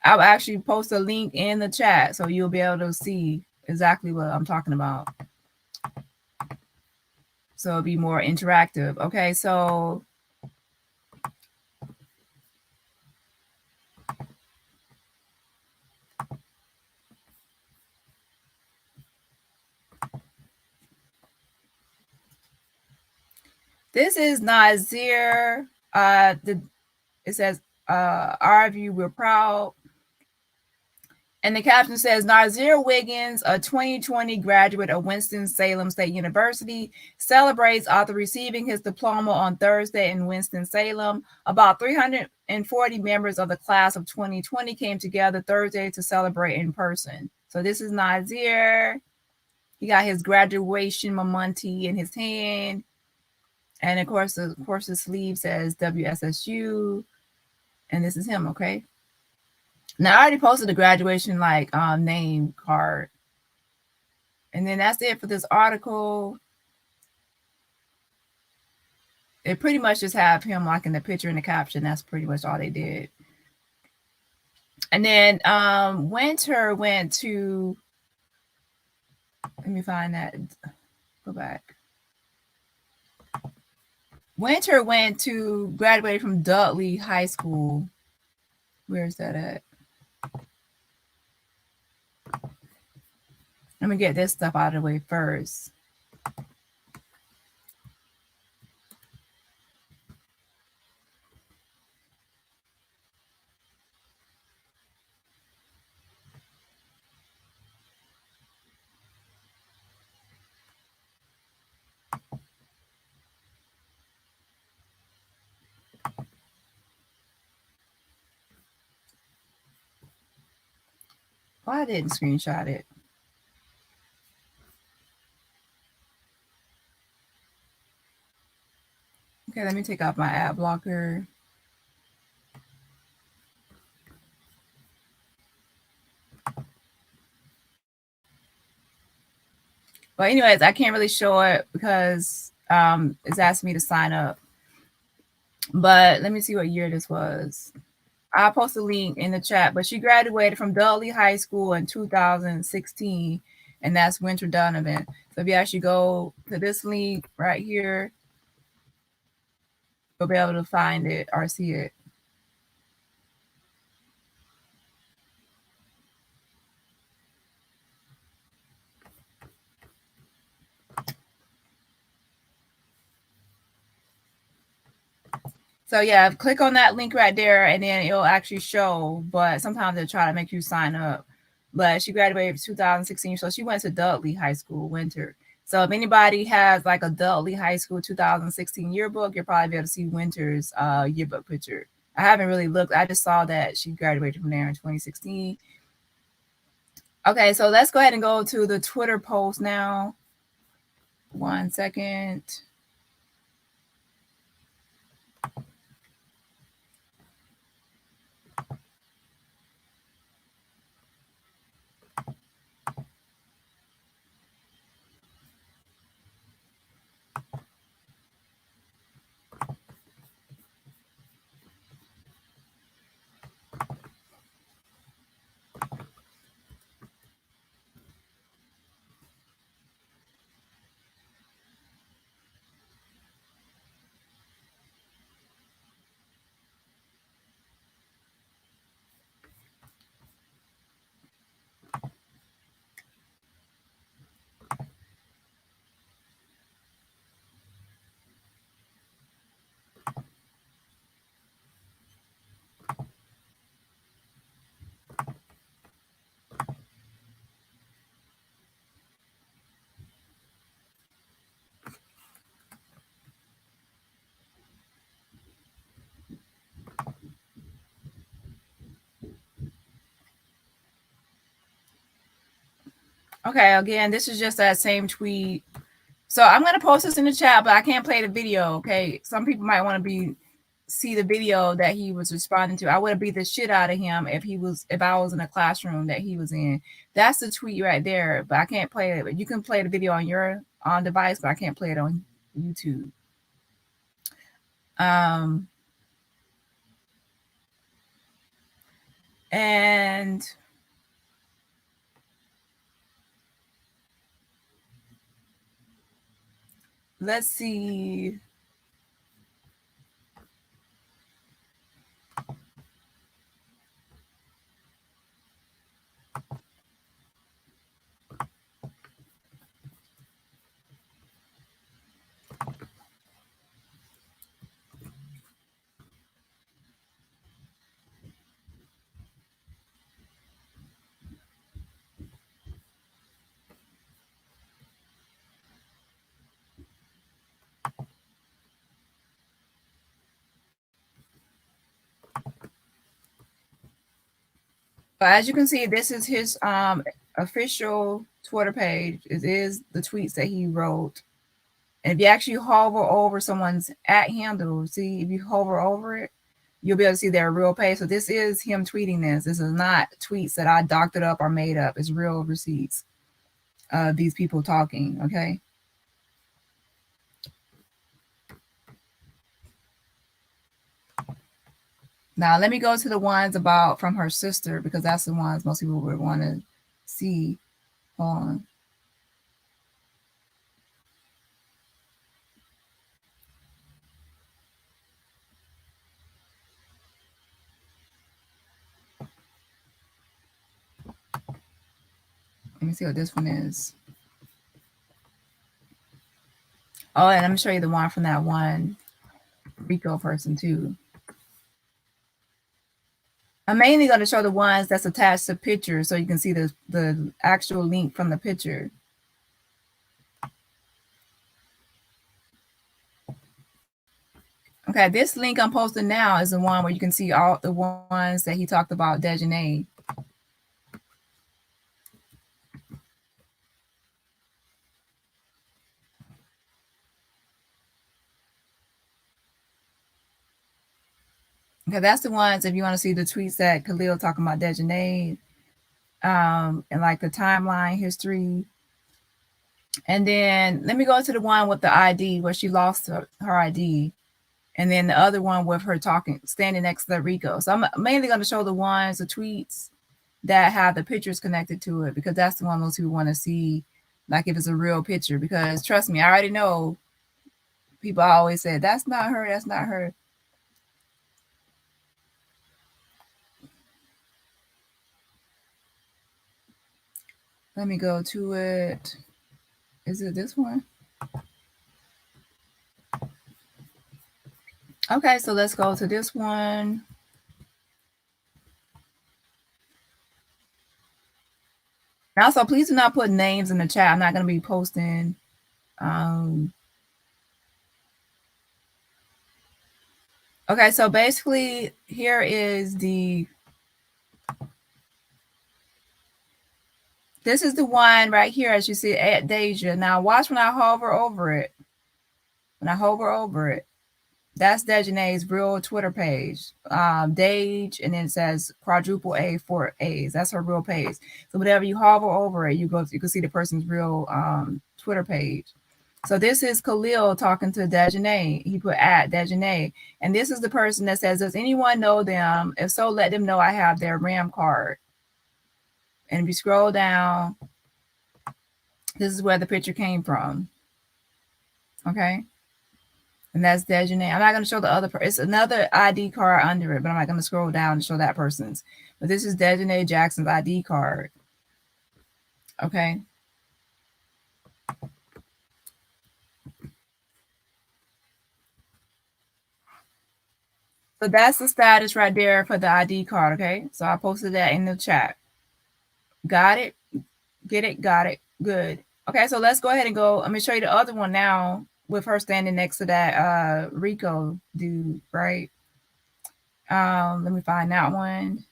I'll actually post a link in the chat so you'll be able to see exactly what I'm talking about. So it'll be more interactive. Okay, so this is Nazeer. It says, our view, we're proud. And the caption says, Nazeer Wiggins, a 2020 graduate of Winston-Salem State University, celebrates after receiving his diploma on Thursday in Winston-Salem. About 340 members of the class of 2020 came together Thursday to celebrate in person. So this is Nazeer. He got his graduation memento in his hand. And of course, the sleeve says WSSU. And this is him, okay? Now I already posted the graduation name card. And then that's it for this article. They pretty much just have him like in the picture and the caption. That's pretty much all they did. And then Winter went to, let me find that. Go back. Winter went to graduate from Dudley High School. Where's that at? Let me get this stuff out of the way first. Why I didn't screenshot it? Okay, let me take off my ad blocker. But anyways, I can't really show it because it's asking me to sign up. But let me see what year this was. I'll post a link in the chat. But she graduated from Dudley High School in 2016, and that's Winter Donovan. So if you actually go to this link right here, you'll be able to find it or see it. So yeah, click on that link right there, and then it'll actually show. But sometimes they'll try to make you sign up. But she graduated in 2016, so she went to Dudley High School, Winter. So if anybody has like a Dudley High School 2016 yearbook, you'll probably be able to see Winter's yearbook picture. I haven't really looked. I just saw that she graduated from there in 2016. Okay, so let's go ahead and go to the Twitter post now. 1 second. Okay, again, this is just that same tweet. So I'm gonna post this in the chat, but I can't play the video. Okay, some people might want to see the video that he was responding to. I would have beat the shit out of him if I was in a classroom that he was in. That's the tweet right there, but I can't play it. But you can play the video on your device, but I can't play it on YouTube. And let's see. But as you can see, this is his official Twitter page. It is the tweets that he wrote. And if you actually hover over someone's at handle, see, if you hover over it, you'll be able to see their real page. So this is him tweeting this. This is not tweets that I doctored up or made up. It's real receipts of these people talking, okay? Now, let me go to the ones about from her sister, because that's the ones most people would want to see. Hold on. Let me see what this one is. Oh, and let me show you the one from that one Rico person too. I'm mainly going to show the ones that's attached to pictures so you can see the actual link from the picture. Okay, this link I'm posting now is the one where you can see all the ones that he talked about Daejhanae. Okay, that's the ones if you want to see the tweets that Khalil talking about Daejhanae, and like the timeline history. And then let me go to the one with the ID where she lost her ID. And then the other one with her talking, standing next to Rico. So I'm mainly going to show the ones, the tweets that have the pictures connected to it, because that's the one most people want to see, like if it's a real picture. Because trust me, I already know people always say, that's not her, that's not her. Let me go to it. Is it this one? Okay, so let's go to this one. And also, please do not put names in the chat. I'm not going to be posting. Okay, so basically, here is the. This is the one right here, as you see at Deja. Now, watch when I hover over it. When I hover over it, that's Daejhanae's real Twitter page. Dage, and then it says quadruple A, 4 A's. That's her real page. So whenever you hover over it, you can see the person's real Twitter page. So this is Khalil talking to Daejhanae. He put at Daejhanae. And this is the person that says, does anyone know them? If so, let them know I have their RAM card. And if you scroll down, this is where the picture came from. Okay. And that's Daejhanae. I'm not going to show the other person. It's another ID card under it, but I'm not going to scroll down and show that person's. But this is Daejhanae Jackson's ID card. Okay. So that's the status right there for the ID card. Okay. So I posted that in the chat. Got it? Get it? Got it? Good. Okay. So let's go ahead and go. Let me show you the other one now with her standing next to that Rico dude, right? Let me find that one.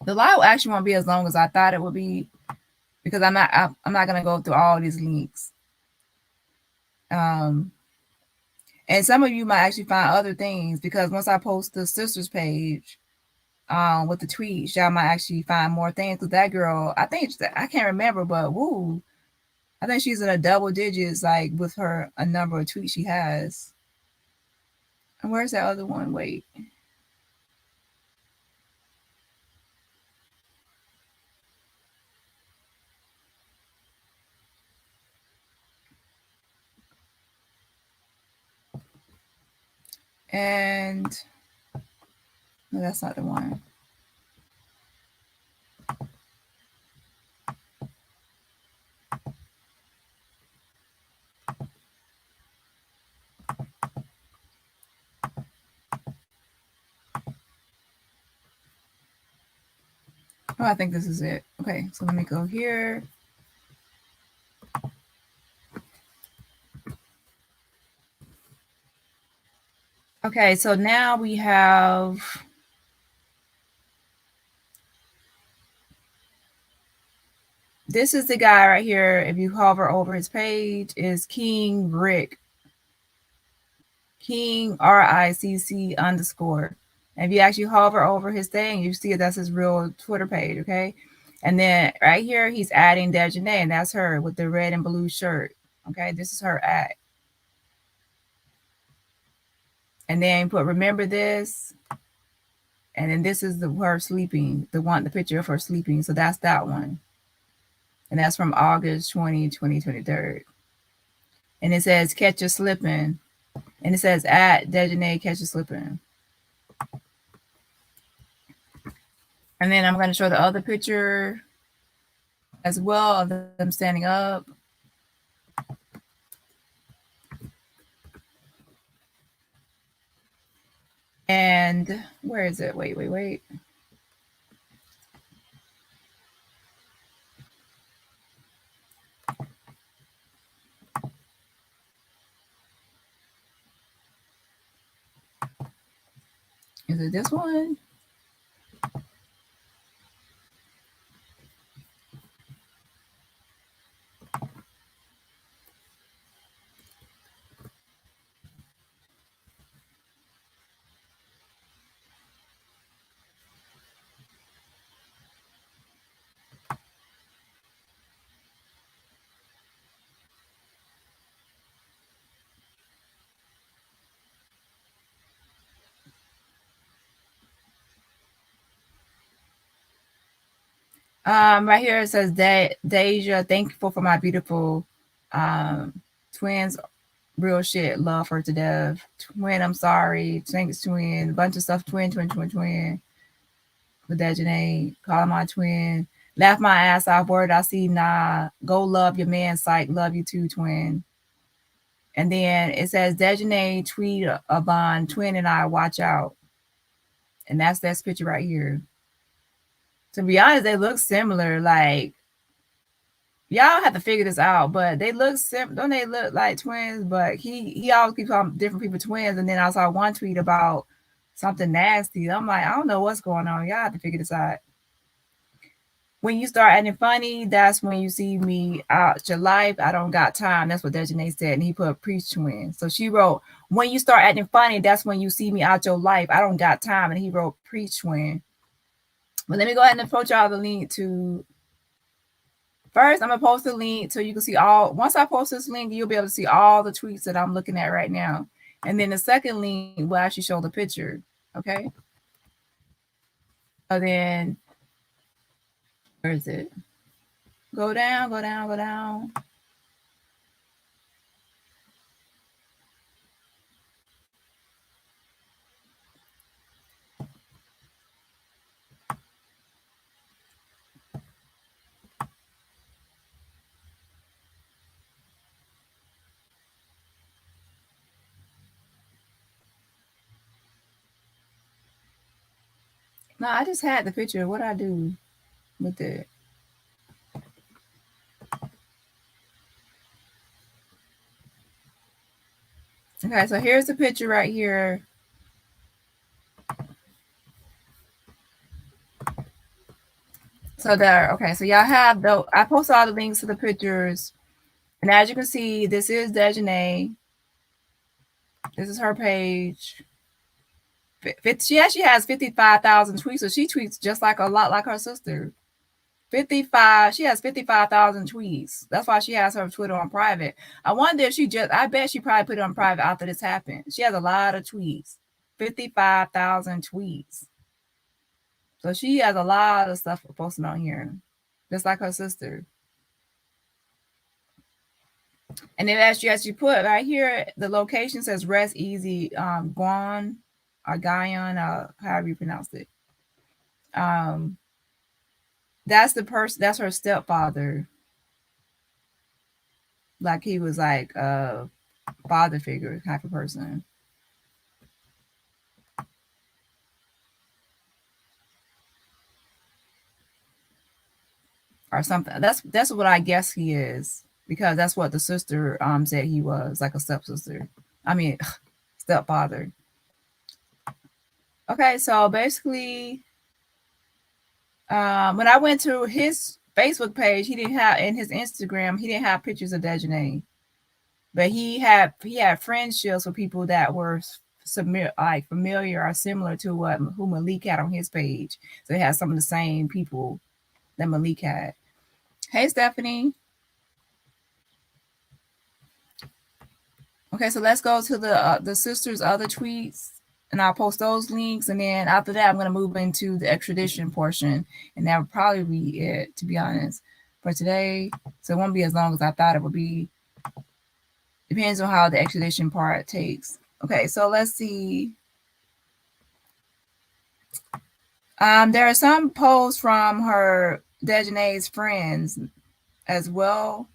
The live actually won't be as long as I thought it would be, because I'm not gonna go through all these links. And some of you might actually find other things, because once I post the sisters page with the tweets, y'all might actually find more things. Because that girl, I can't remember, but woo, I think she's in a double digits, like with a number of tweets she has. And where's that other one? Wait. And no, that's not the one. Oh, I think this is it. Okay, so let me go here. Okay, so now we have. This is the guy right here. If you hover over his page, is King Rick. King RICC _. And if you actually hover over his thing, you see that's his real Twitter page, okay? And then right here, he's adding Daejhanae, and that's her with the red and blue shirt. Okay, this is her at. And then put remember this. And then this is her sleeping, the picture of her sleeping. So that's that one. And that's from August 2023. And it says catch you slipping. And it says at Daejhanae catch you slipping. And then I'm going to show the other picture as well of them standing up. And where is it? Wait. Is it this one? Right here it says Deja, thankful for my beautiful twins. Real shit, love her to death. Twin, I'm sorry. Thanks, twin. Bunch of stuff. Twin, twin, twin, twin. With Daejhanae, calling my twin. Laugh my ass off. Word I see. Nah. Go love your man. Psych. Love you too, twin. And then it says Daejhanae tweet a bond. Twin and I watch out. And that's this picture right here. To be honest, they look similar. Like, y'all have to figure this out, but they look don't they look like twins? But he always keeps calling different people twins. And then I saw one tweet about something nasty. I'm like, I don't know what's going on. Y'all have to figure this out. When you start acting funny, that's when you see me out your life. I don't got time. That's what Daejhanae said. And he put preach twin. So she wrote, when you start acting funny, that's when you see me out your life. I don't got time. And he wrote preach twin. But let me go ahead and approach y'all the link to. First, I'm going to post a link so you can see all. Once I post this link, you'll be able to see all the tweets that I'm looking at right now. And then the second link will actually show the picture. Okay. So then, where is it? Go down, go down, go down. No, I just had the picture. What I do with it? Okay, so here's the picture right here. So there, okay, so y'all have the, I post all the links to the pictures. And as you can see, this is Daejhanae. This is her page. She actually has 55,000 tweets, so she tweets just like a lot like her sister. 55, she has 55,000 tweets. That's why she has her Twitter on private. I wonder if I bet she probably put it on private after this happened. She has a lot of tweets. 55,000 tweets. So she has a lot of stuff posted on here, just like her sister. And then as you put right here, the location says Rest Easy, Guan or Guyon, however you pronounce it. That's the person. That's her stepfather. Like he was like a father figure type of person. Or something. That's what I guess he is, because that's what the sister said he was, like a stepsister. I mean, stepfather. Okay, so basically, when I went to his Facebook page, he didn't have, in his Instagram, he didn't have pictures of Daejhanae, but he had friendships with people that were familiar or similar to who Malik had on his page. So he had some of the same people that Malik had. Hey, Stephanie. Okay, so let's go to the sisters' other tweets, and I'll post those links. And then after that, I'm going to move into the extradition portion, and that would probably be it, to be honest, for today. So it won't be as long as I thought it would be. Depends on how the extradition part takes. Okay, so let's see. There are some posts from her Daejhanae's friends as well.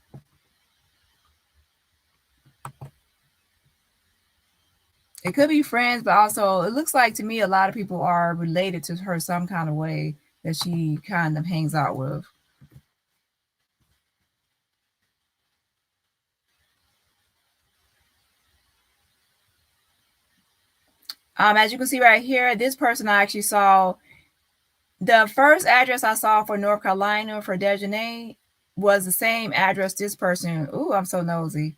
It could be friends, but also it looks like to me a lot of people are related to her some kind of way that she kind of hangs out with. As you can see right here, this person I actually saw, the first address I saw for North Carolina for Daejhanae was the same address this person. Ooh, I'm so nosy.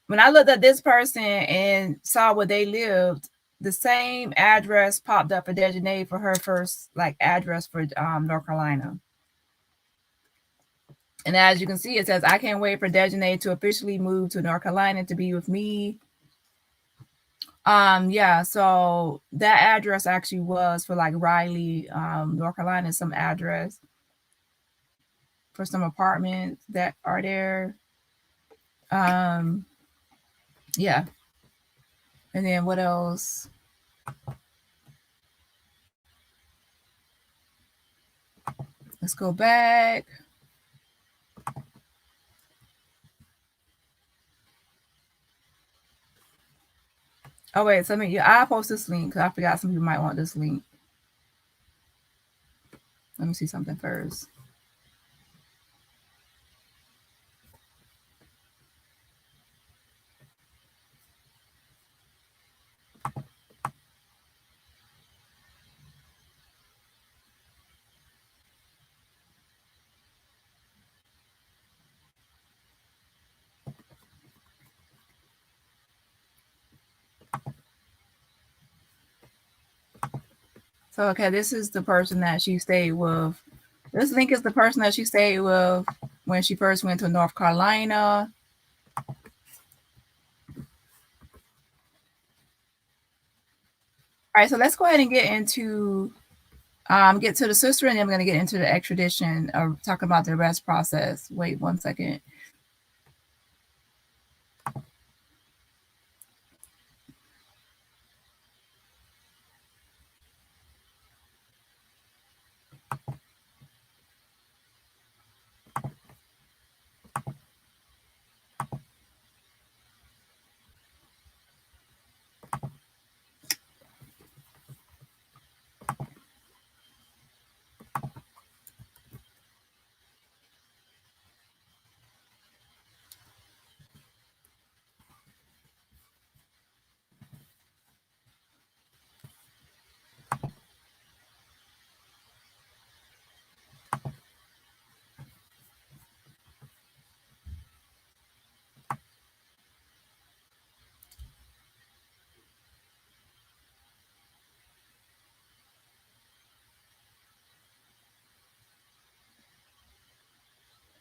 When I looked at this person and saw where they lived, the same address popped up for Daejhanae for her first address for North Carolina. And as you can see, it says, I can't wait for Daejhanae to officially move to North Carolina to be with me. Yeah, so that address actually was for Riley, North Carolina, some address. for some apartments that are there. Um, yeah. And then what else? Let's go back. Oh wait, so I'll post this link because I forgot some people might want this link. Let me see something first. So okay, this is the person that she stayed with. This link is the person that she stayed with when she first went to North Carolina. All right, so let's go ahead and get to the sister, and then we're going to get into the extradition or talk about the arrest process. Wait 1 second.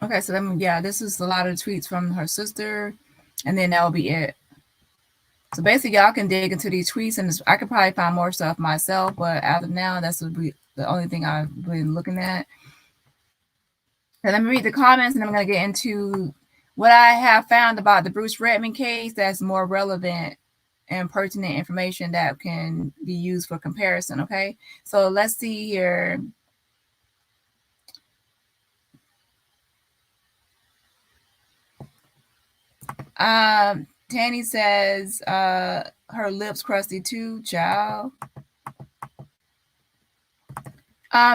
Okay, so then, yeah, this is a lot of tweets from her sister, and then that'll be it. So basically, y'all can dig into these tweets, and I could probably find more stuff myself, but as of now, that's the only thing I've been looking at. And let me read the comments, and I'm going to get into what I have found about the Bruce Redmond case that's more relevant and pertinent information that can be used for comparison, okay? So let's see here. Tanny says her lips crusty too, child.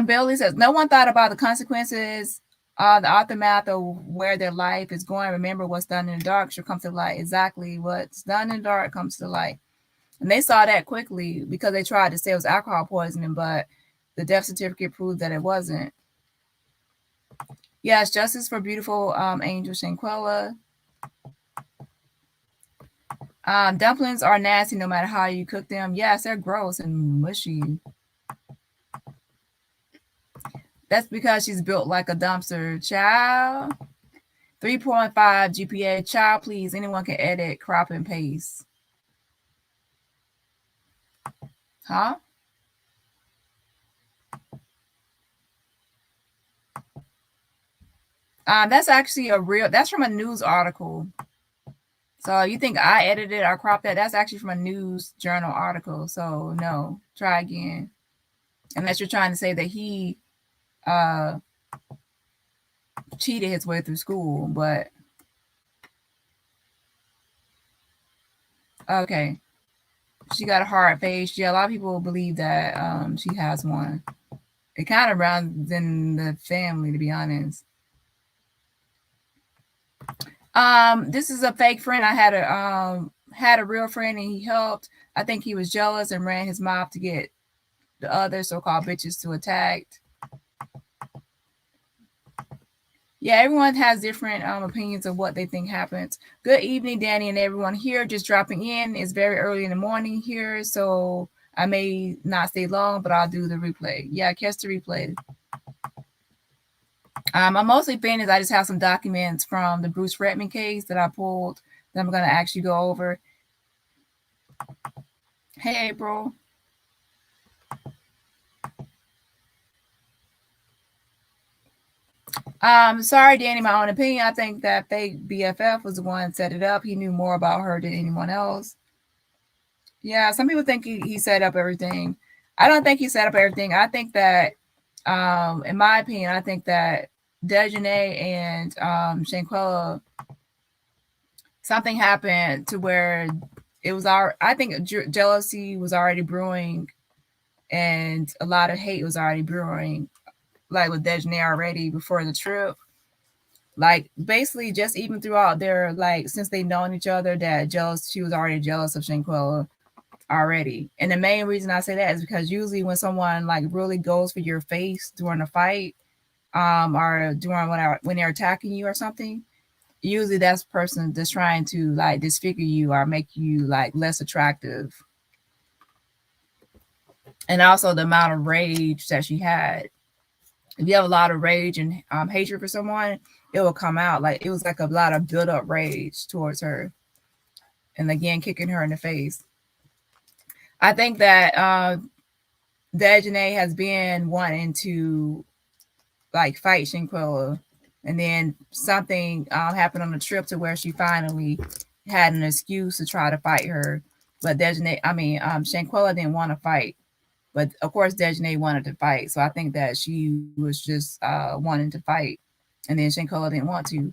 Billy says no one thought about the consequences, the aftermath of where their life is going. Remember, what's done in the dark should come to light. Exactly, what's done in the dark comes to light. And they saw that quickly because they tried to say it was alcohol poisoning, but the death certificate proved that it wasn't. Yes, justice for beautiful angel Shanquella. Dumplings are nasty no matter how you cook them. Yes, they're gross and mushy. That's because she's built like a dumpster. Child. 3.5 GPA. Child, please. Anyone can edit, crop, and paste. Huh? That's actually that's from a news article. So you think I edited or cropped that? That's actually from a news journal article. So no, try again. Unless you're trying to say that he cheated his way through school, but okay. She got a hard face. Yeah, a lot of people believe that she has one. It kind of runs in the family, to be honest. This is a fake friend. I had a real friend and he helped. I think he was jealous and ran his mouth to get the other so-called bitches to attack. Yeah, everyone has different opinions of what they think happens. Good evening, Dani and everyone here. Just dropping in. It's very early in the morning here, so I may not stay long, but I'll do the replay. Yeah, catch the replay. I'm mostly finished. I just have some documents from the Bruce Redmond case that I pulled that I'm going to actually go over. Hey, April. Sorry, Danny, my own opinion. I think that fake BFF was the one that set it up. He knew more about her than anyone else. Yeah, some people think he set up everything. I don't think he set up everything. I think that, in my opinion, I think that Daejhanae and Shanquella, something happened to where it was our. I think jealousy was already brewing, and a lot of hate was already brewing, like with Daejhanae already before the trip. Like basically, just even throughout their like since they known each other, that jealous she was already jealous of Shanquella already. And the main reason I say that is because usually when someone like really goes for your face during a fight, or during when they're attacking you or something, usually that's the person that's trying to like disfigure you or make you like less attractive. And also the amount of rage that she had. If you have a lot of rage and hatred for someone, it will come out. Like it was like a lot of built up rage towards her, and again kicking her in the face. I think that Daejhanae has been wanting to like fight Shanquella, and then something happened on the trip to where she finally had an excuse to try to fight her. But Shanquella didn't want to fight, but of course Daejhanae wanted to fight. So I think that she was just wanting to fight, and then Shanquella didn't want to.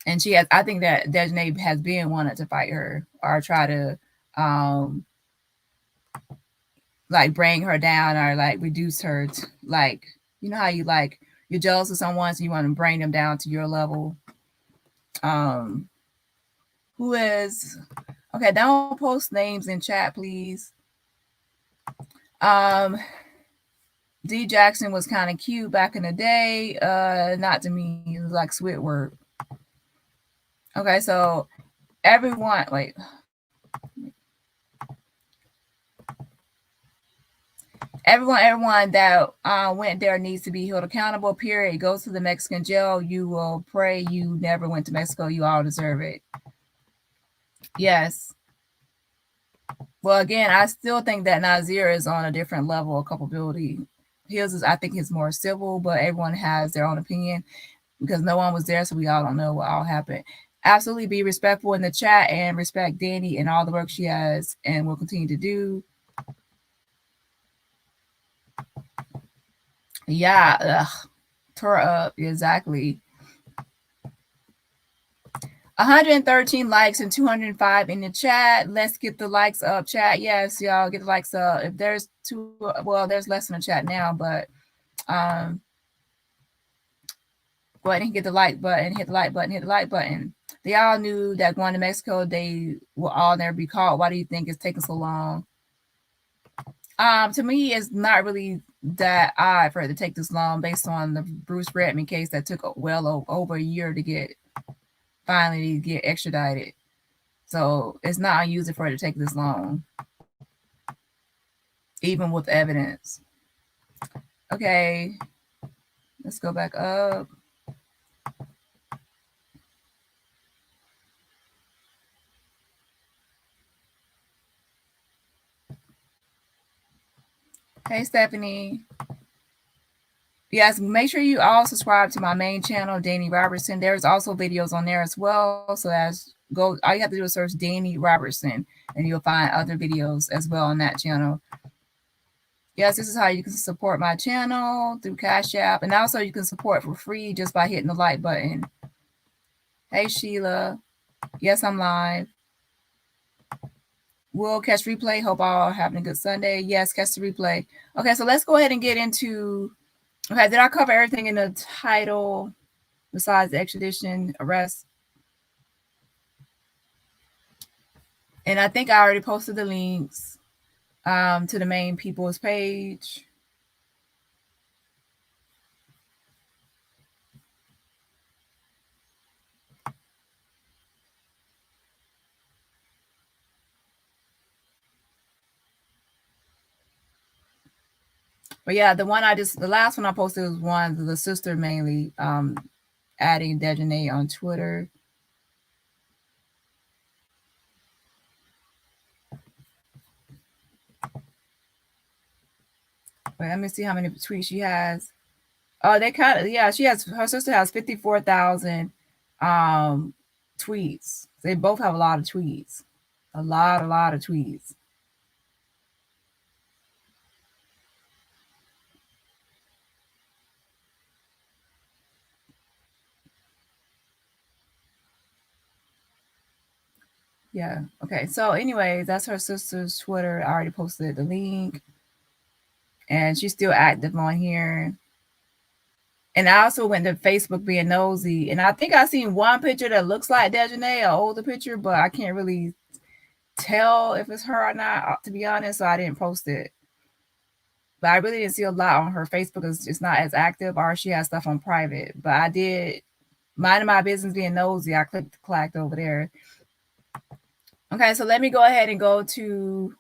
And she has, I think that Daejhanae has been wanting to fight her or try to um, like bring her down or like reduce her to, like, you know how you like you're jealous of someone so you want to bring them down to your level. um who is Okay, don't post names in chat, please. um D Jackson was kind of cute back in the day. Not to me, it was like Squidward. Okay, so everyone wait everyone that went there needs to be held accountable, period. Go to the Mexican jail. You will pray you never went to Mexico. You all deserve it. Yes. Well, again, I still think that Nazeer is on a different level of culpability. His is, I think, is more civil, but everyone has their own opinion because no one was there, so we all don't know what all happened. Absolutely be respectful in the chat and respect Dani and all the work she has and will continue to do. Yeah, tore up, exactly. 113 likes and 205 in the chat. Let's get the likes up, chat. Yes, y'all get the likes up. If there's two, well, there's less in the chat now, but go ahead and hit the like button, hit the like button, hit the like button. They all knew that going to Mexico, they will all never be caught. Why do you think it's taking so long? To me, it's not really that odd for it to take this long based on the Bruce Redman case that took well over a year to finally get extradited. So it's not unusual for it to take this long, even with evidence. Okay, let's go back up. Hey, Stephanie. Yes, make sure you all subscribe to my main channel, Dani Robertson. There's also videos on there as well. So all you have to do is search Dani Robertson, and you'll find other videos as well on that channel. Yes, this is how you can support my channel through Cash App, and also you can support for free just by hitting the like button. Hey, Sheila. Yes, I'm live. We'll catch replay. Hope all having a good Sunday. Yes, catch the replay. Okay, so let's go ahead and get into. Okay, did I cover everything in the title besides the extradition, arrest? And I think I already posted the links to the main people's page. But yeah, the last one I posted was one the sister mainly adding Daejhanae on Twitter. Wait, let me see how many tweets she has. Oh, they kind of, yeah. Her sister has 54,000 tweets. They both have a lot of tweets, a lot of tweets. Yeah. Okay. So, anyways, that's her sister's Twitter. I already posted the link, and she's still active on here. And I also went to Facebook being nosy, and I think I seen one picture that looks like Daejhanae, an older picture, but I can't really tell if it's her or not, to be honest. So I didn't post it. But I really didn't see a lot on her Facebook because it's not as active, or she has stuff on private. But I did, minding my clibusiness being nosy, I clacked over there. Okay, so let me go ahead and go to.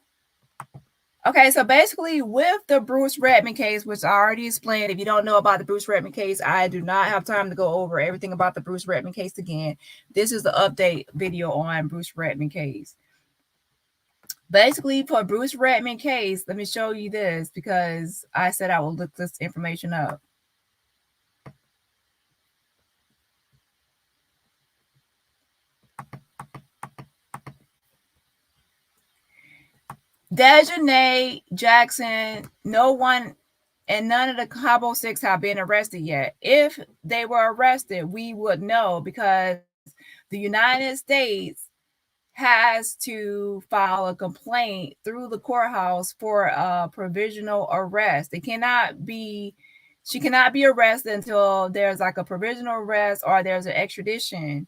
Okay, so basically with the Bruce Redmond case, which I already explained, if you don't know about the Bruce Redmond case, I do not have time to go over everything about the Bruce Redmond case again. This is the update video on Bruce Redmond case. Basically, for Bruce Redmond case, let me show you this because I said I will look this information up. Daejhanae Jackson, no one and none of the Cabo Six have been arrested yet. If they were arrested, we would know because the United States has to file a complaint through the courthouse for a provisional arrest. She cannot be arrested until there's like a provisional arrest or there's an extradition.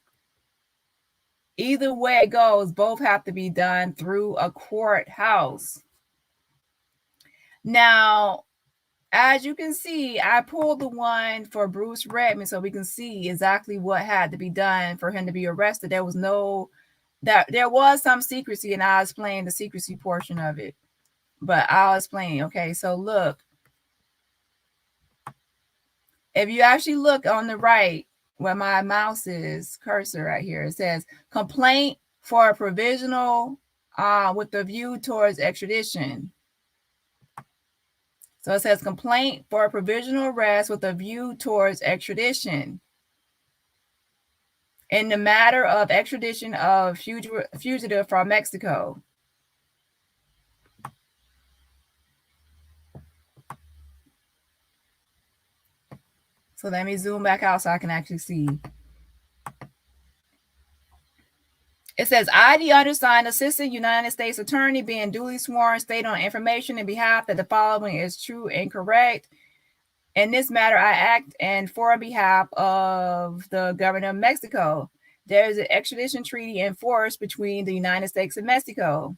Either way it goes, both have to be done through a courthouse. Now, as you can see, I pulled the one for Bruce Redmond so we can see exactly what had to be done for him to be arrested. There was some secrecy, and I'll explain the secrecy portion of it. But I'll explain. Okay, so look. If you actually look on the right where my mouse is, cursor right here, it says complaint for a provisional with a view towards extradition. So it says complaint for a provisional arrest with a view towards extradition. In the matter of extradition of fugitive from Mexico. So let me zoom back out so I can actually see. It says, I, the undersigned assistant United States attorney, being duly sworn, state on information in behalf that the following is true and correct. In this matter, I act and for behalf of the government of Mexico. There is an extradition treaty in force between the United States and Mexico.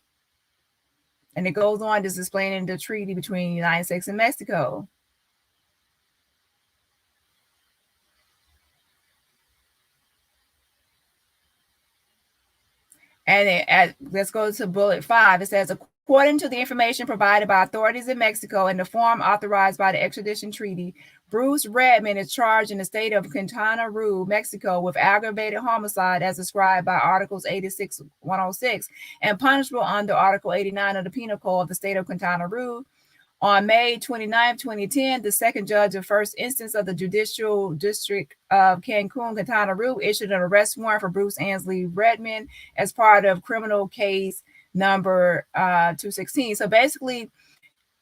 And it goes on just explaining the treaty between the United States and Mexico. And let's go to bullet 5. It says, according to the information provided by authorities in Mexico in the form authorized by the extradition treaty, Bruce Redmond is charged in the state of Quintana Roo, Mexico, with aggravated homicide as described by Articles 86-106 and punishable under Article 89 of the Penal Code of the state of Quintana Roo. On May 29, 2010, the second judge of first instance of the Judicial District of Cancun, Quintana Roo, issued an arrest warrant for Bruce Ansley Redmond as part of criminal case number 216. So basically,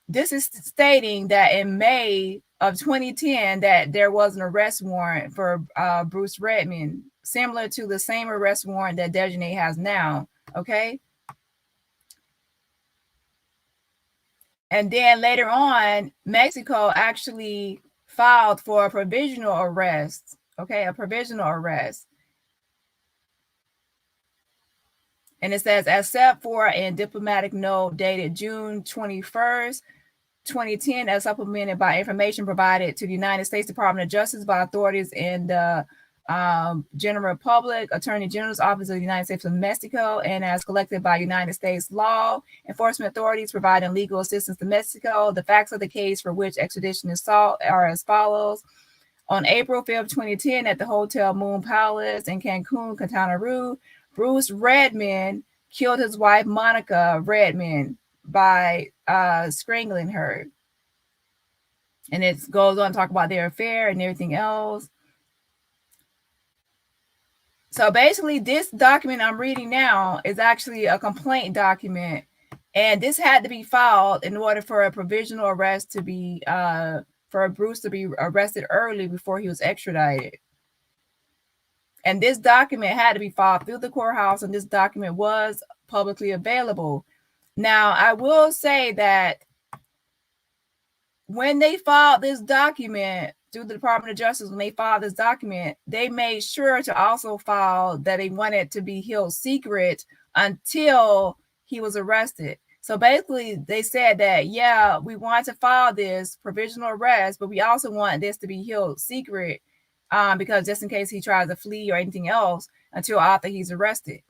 this is stating that in May of 2010 that there was an arrest warrant for Bruce Redmond, similar to the same arrest warrant that Daejhanae has now, okay? And then later on, Mexico actually filed for a provisional arrest, okay, a provisional arrest. And it says, as set forth in diplomatic note dated June 21st, 2010, as supplemented by information provided to the United States Department of Justice by authorities in the General Republic, Attorney General's Office of the United States of Mexico, and as collected by United States law enforcement authorities providing legal assistance to Mexico. The facts of the case for which extradition is sought are as follows. On April 5th, 2010, at the Hotel Moon Palace in Cancun, Quintana Roo, Bruce Redmond killed his wife, Monica Redmond, by strangling her. And it goes on to talk about their affair and everything else. So basically, this document I'm reading now is actually a complaint document. And this had to be filed in order for a provisional arrest to be, for Bruce to be arrested early before he was extradited. And this document had to be filed through the courthouse, and this document was publicly available. Now, I will say that when they filed this document through the Department of Justice, when they filed this document, they made sure to also file that they wanted to be held secret until he was arrested. So basically, they said that, yeah, we want to file this provisional arrest, but we also want this to be held secret because just in case he tries to flee or anything else until after he's arrested.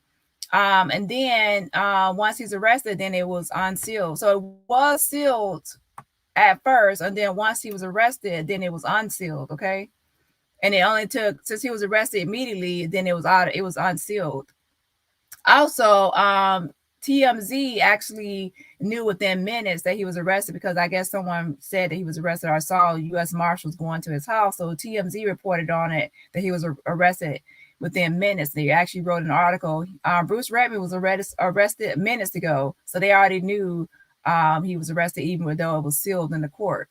And then once he's arrested, then it was unsealed. So it was sealed at first, and then once he was arrested, then it was unsealed. Okay. And it only took, since he was arrested immediately, then it was unsealed. Also, TMZ actually knew within minutes that he was arrested because I guess someone said that he was arrested or saw U.S. Marshals going to his house. So TMZ reported on it that he was arrested within minutes. They actually wrote an article. Bruce Redman was arrested minutes ago. So they already knew he was arrested even though it was sealed in the court.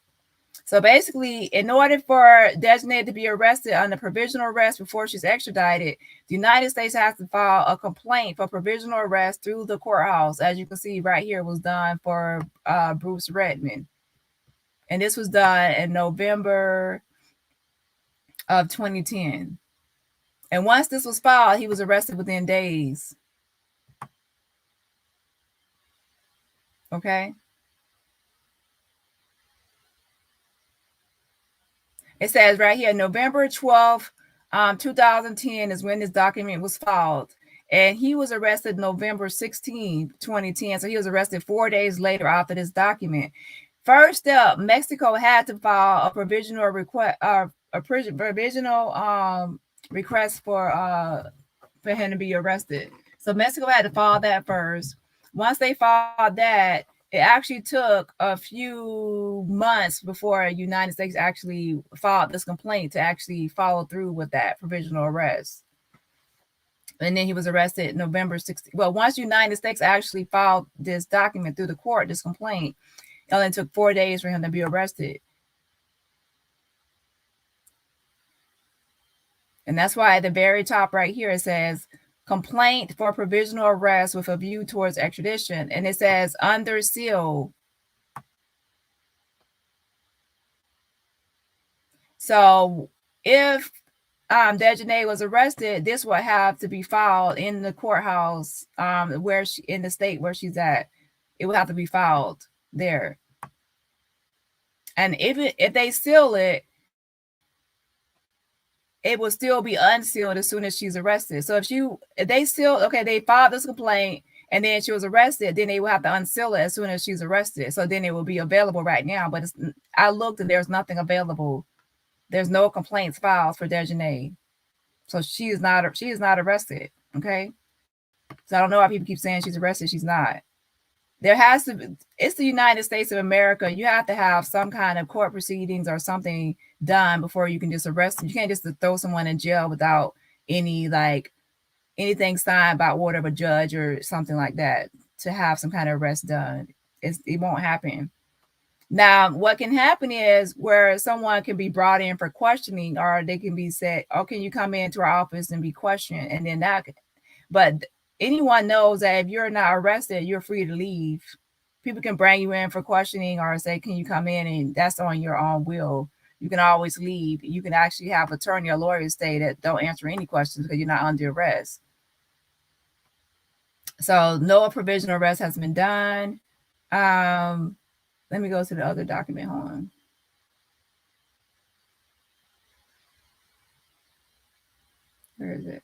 So basically, in order for Daejhanae to be arrested under provisional arrest before she's extradited, the United States has to file a complaint for provisional arrest through the courthouse. As you can see right here, was done for Bruce Redman. And this was done in November of 2010. And once this was filed, he was arrested within days. Okay. It says right here, November 12th, 2010 is when this document was filed. And he was arrested November 16, 2010. So he was arrested 4 days later after this document. First up, Mexico had to file a provisional request, request for him to be arrested. So Mexico had to file that first. Once they filed that, it actually took a few months before the United States actually filed this complaint to actually follow through with that provisional arrest. And then he was arrested November 16th. Well, once the United States actually filed this document through the court, this complaint, it only took 4 days for him to be arrested. And that's why at the very top right here, it says, complaint for provisional arrest with a view towards extradition. And it says under seal. So if Daejhanae was arrested, this would have to be filed in the courthouse where she, in the state where she's at. It would have to be filed there. And if they seal it, it will still be unsealed as soon as she's arrested. So if they seal, okay, they filed this complaint and then she was arrested, then they will have to unseal it as soon as she's arrested. So then it will be available right now. But I looked and there's nothing available. There's no complaints filed for Daejhanae. So she is not arrested. Okay. So I don't know why people keep saying she's arrested. She's not. There has to be, it's the United States of America. You have to have some kind of court proceedings or something done before you can just arrest them. You can't just throw someone in jail without any anything signed by order of a judge or something like that to have some kind of arrest done. It won't happen. Now, what can happen is where someone can be brought in for questioning, or they can be said, "Oh, can you come into our office and be questioned?" And then but anyone knows that if you're not arrested, you're free to leave. People can bring you in for questioning or say, "Can you come in?" And that's on your own will. You can always leave. You can actually have attorney or lawyers say that don't answer any questions because you're not under arrest. So no provisional arrest has been done. Let me go to the other document. Hold on. Where is it?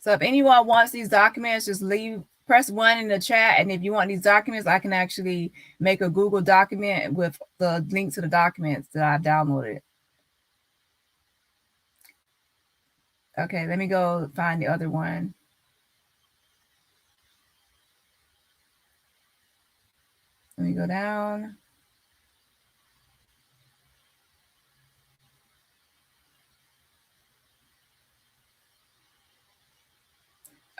So if anyone wants these documents, just press 1 in the chat. And if you want these documents, I can actually make a Google document with the link to the documents that I've downloaded. Okay, let me go find the other one. Let me go down.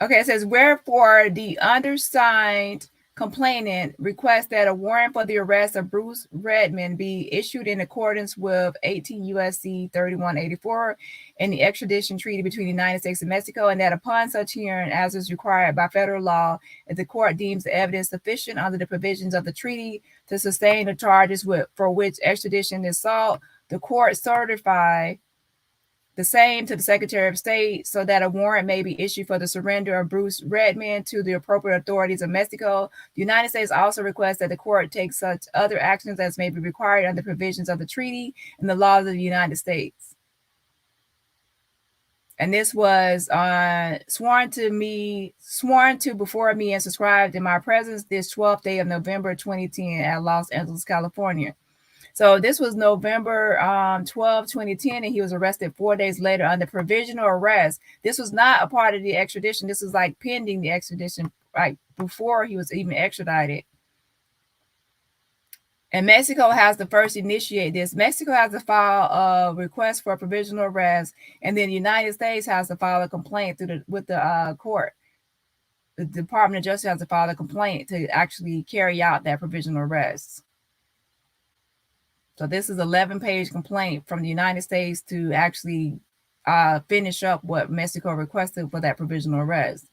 Okay, it says, wherefore the undersigned complainant requests that a warrant for the arrest of Bruce Redmond be issued in accordance with 18 U.S.C. 3184 and the extradition treaty between the United States and Mexico, and that upon such hearing as is required by federal law, if the court deems the evidence sufficient under the provisions of the treaty to sustain the charges for which extradition is sought, the court certify the same to the Secretary of State so that a warrant may be issued for the surrender of Bruce Redmond to the appropriate authorities of Mexico. The United States also requests that the court take such other actions as may be required under provisions of the treaty and the laws of the United States. And this was sworn to before me and subscribed in my presence this 12th day of November 2010 at Los Angeles, California. So this was November 12, 2010, and he was arrested 4 days later under provisional arrest. This was not a part of the extradition. This was like pending the extradition, right before he was even extradited. And Mexico has to first initiate this. Mexico has to file a request for a provisional arrest, and then the United States has to file a complaint with the court. The Department of Justice has to file a complaint to actually carry out that provisional arrest. So this is an 11-page complaint from the United States to actually finish up what Mexico requested for that provisional arrest.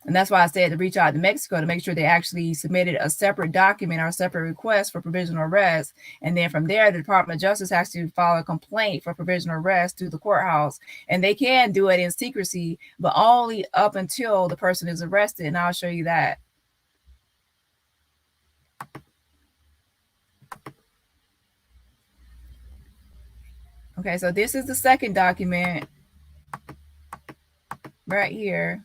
And that's why I said to reach out to Mexico to make sure they actually submitted a separate document or a separate request for provisional arrest. And then from there, the Department of Justice has to file a complaint for provisional arrest to the courthouse. And they can do it in secrecy, but only up until the person is arrested. And I'll show you that. Okay, so this is the second document right here.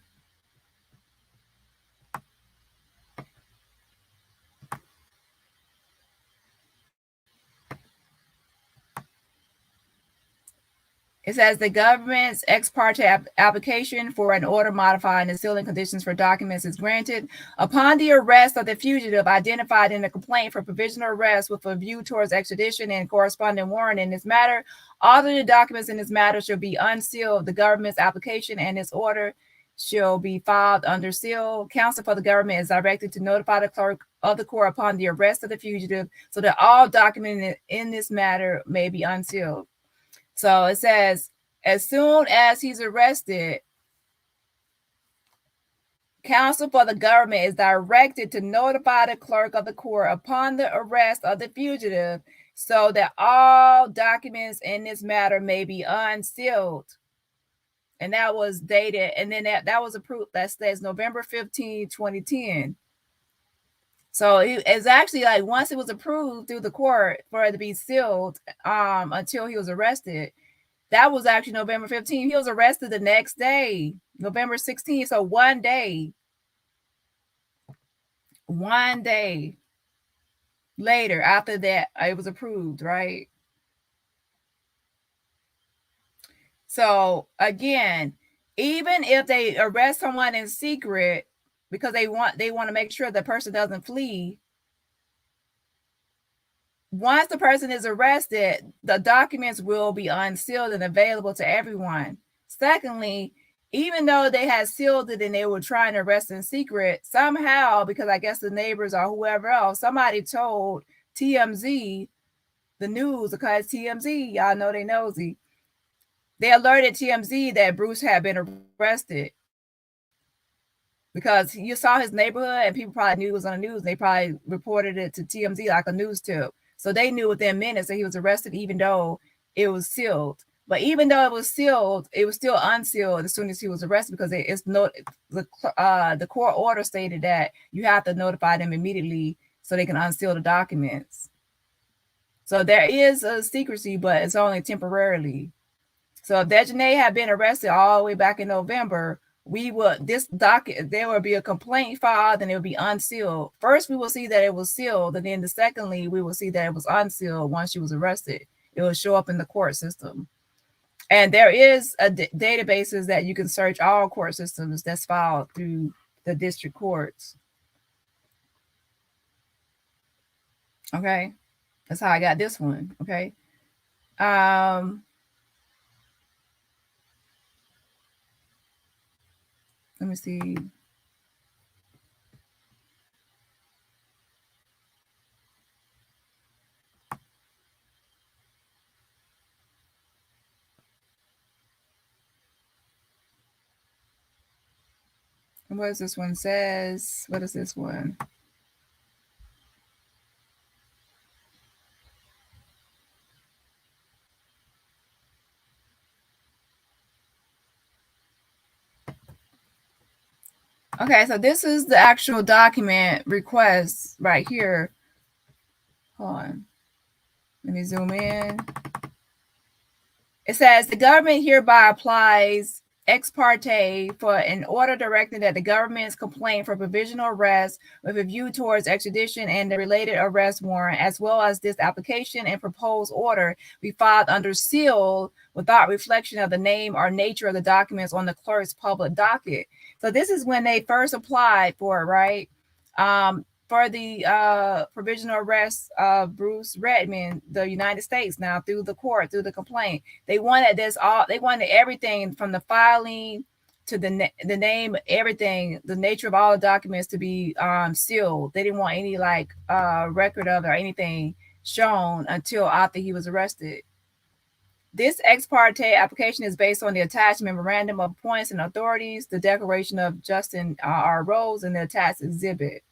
It says the government's ex parte application for an order modifying the sealing conditions for documents is granted upon the arrest of the fugitive identified in the complaint for provisional arrest with a view towards extradition and corresponding warrant in this matter. All of the documents in this matter shall be unsealed. The government's application and its order shall be filed under seal. Counsel for the government is directed to notify the clerk of the court upon the arrest of the fugitive so that all documents in this matter may be unsealed. So it says, as soon as he's arrested, counsel for the government is directed to notify the clerk of the court upon the arrest of the fugitive so that all documents in this matter may be unsealed. And that was dated, and then that was approved. That says November 15, 2010. So it's actually like once it was approved through the court for it to be sealed until he was arrested. That was actually November 15th. He was arrested the next day, November 16th. So 1 day. 1 day later after that, it was approved, right? So again, even if they arrest someone in secret because they want to make sure the person doesn't flee, once the person is arrested, the documents will be unsealed and available to everyone. Secondly, even though they had sealed it and they were trying to arrest in secret, somehow, because I guess the neighbors or whoever else, somebody told TMZ, the news, because TMZ, y'all know they nosy. They alerted TMZ that Bruce had been arrested because you saw his neighborhood and people probably knew it was on the news. They probably reported it to TMZ like a news tip. So they knew within minutes that he was arrested, even though it was sealed. But even though it was sealed, it was still unsealed as soon as he was arrested because the court order stated that you have to notify them immediately so they can unseal the documents. So there is a secrecy, but it's only temporarily. So if Daejhanae had been arrested all the way back in November, there would be a complaint filed and it would be unsealed. First, we will see that it was sealed, and then secondly, we will see that it was unsealed once she was arrested. It will show up in the court system. And there is a databases that you can search all court systems that's filed through the district courts. Okay, that's how I got this one. Okay, um, let me see. What does this one says? What is this one? Okay, so this is the actual document request right here. Hold on. Let me zoom in. It says the government hereby applies ex parte for an order directing that the government's complaint for provisional arrest with a view towards extradition and the related arrest warrant, as well as this application and proposed order, be filed under seal without reflection of the name or nature of the documents on the clerk's public docket. So this is when they first applied for it, right? For the provisional arrest of Bruce Redmond, the United States, now through the court, through the complaint. They wanted this all. They wanted everything from the filing to the name, everything, the nature of all the documents to be sealed. They didn't want any like record of it or anything shown until after he was arrested. This ex parte application is based on the attached memorandum of points and authorities, the declaration of Justin R. Rose, and the attached exhibit.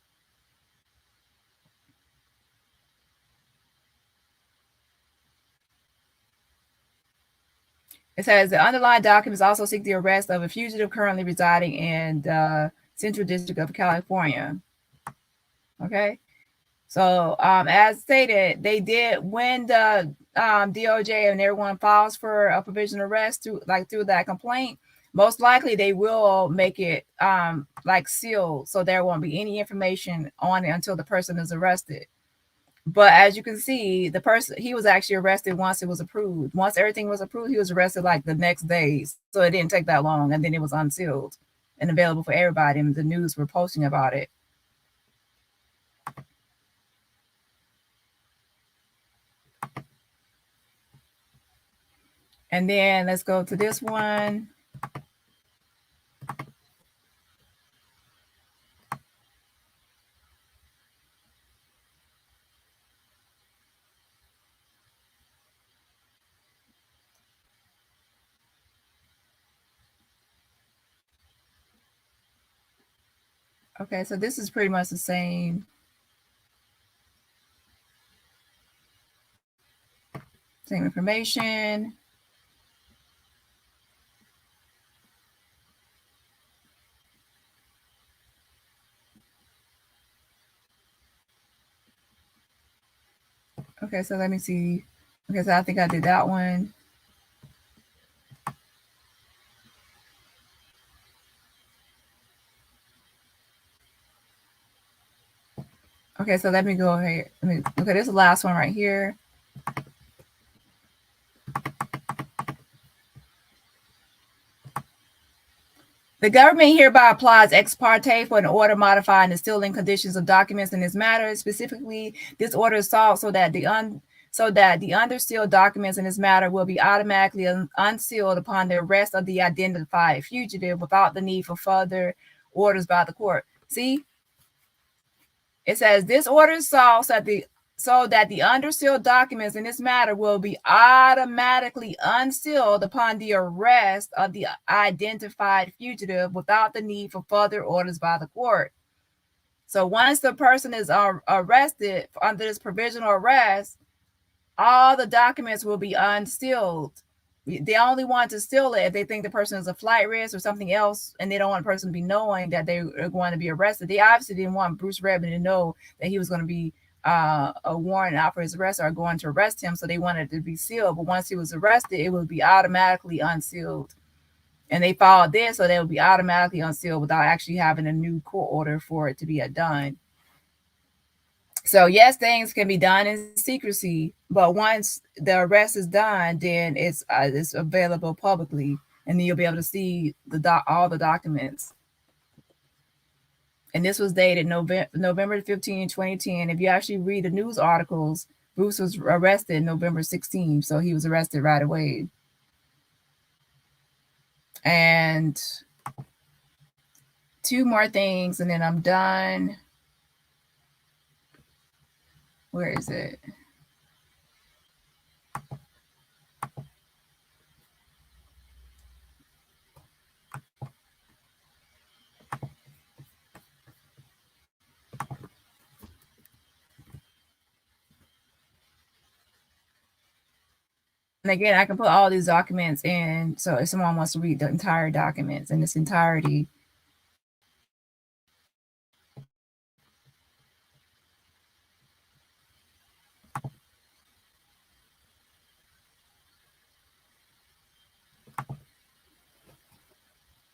It says the underlying documents also seek the arrest of a fugitive currently residing in the Central District of California. Okay. So, as stated, they did when the DOJ and everyone files for a provisional arrest through that complaint. Most likely, they will make it like sealed, so there won't be any information on it until the person is arrested. But as you can see, the person, he was actually arrested once it was approved. Once everything was approved, he was arrested like the next day. So it didn't take that long, and then it was unsealed and available for everybody. And the news were posting about it. And then let's go to this one. Okay, so this is pretty much the same information. Okay, so let me see. Okay, so I think I did that one. Okay, so let me go here. Okay, this is the last one right here. The government hereby applies ex parte for an order modifying the sealing conditions of documents in this matter. Specifically, this order is sought so that the under sealed documents in this matter will be automatically unsealed upon the arrest of the identified fugitive without the need for further orders by the court. See, it says this order is sought so that the under sealed documents in this matter will be automatically unsealed upon the arrest of the identified fugitive without the need for further orders by the court. So once the person is arrested under this provisional arrest, all the documents will be unsealed. They only want to seal it if they think the person is a flight risk or something else, and they don't want the person to be knowing that they are going to be arrested. They obviously didn't want Bruce Redmond to know that he was going to be a warrant out for his arrest or going to arrest him, so they wanted it to be sealed. But once he was arrested, it would be automatically unsealed. And they followed this, so they would be automatically unsealed without actually having a new court order for it to be done. So yes, things can be done in secrecy, but once the arrest is done, then it's available publicly, and then you'll be able to see all the documents. And this was dated November 15, 2010. If you actually read the news articles, Bruce was arrested November 16th, so he was arrested right away. And two more things, and then I'm done. Where is it? And again, I can put all these documents in, so if someone wants to read the entire documents in its entirety.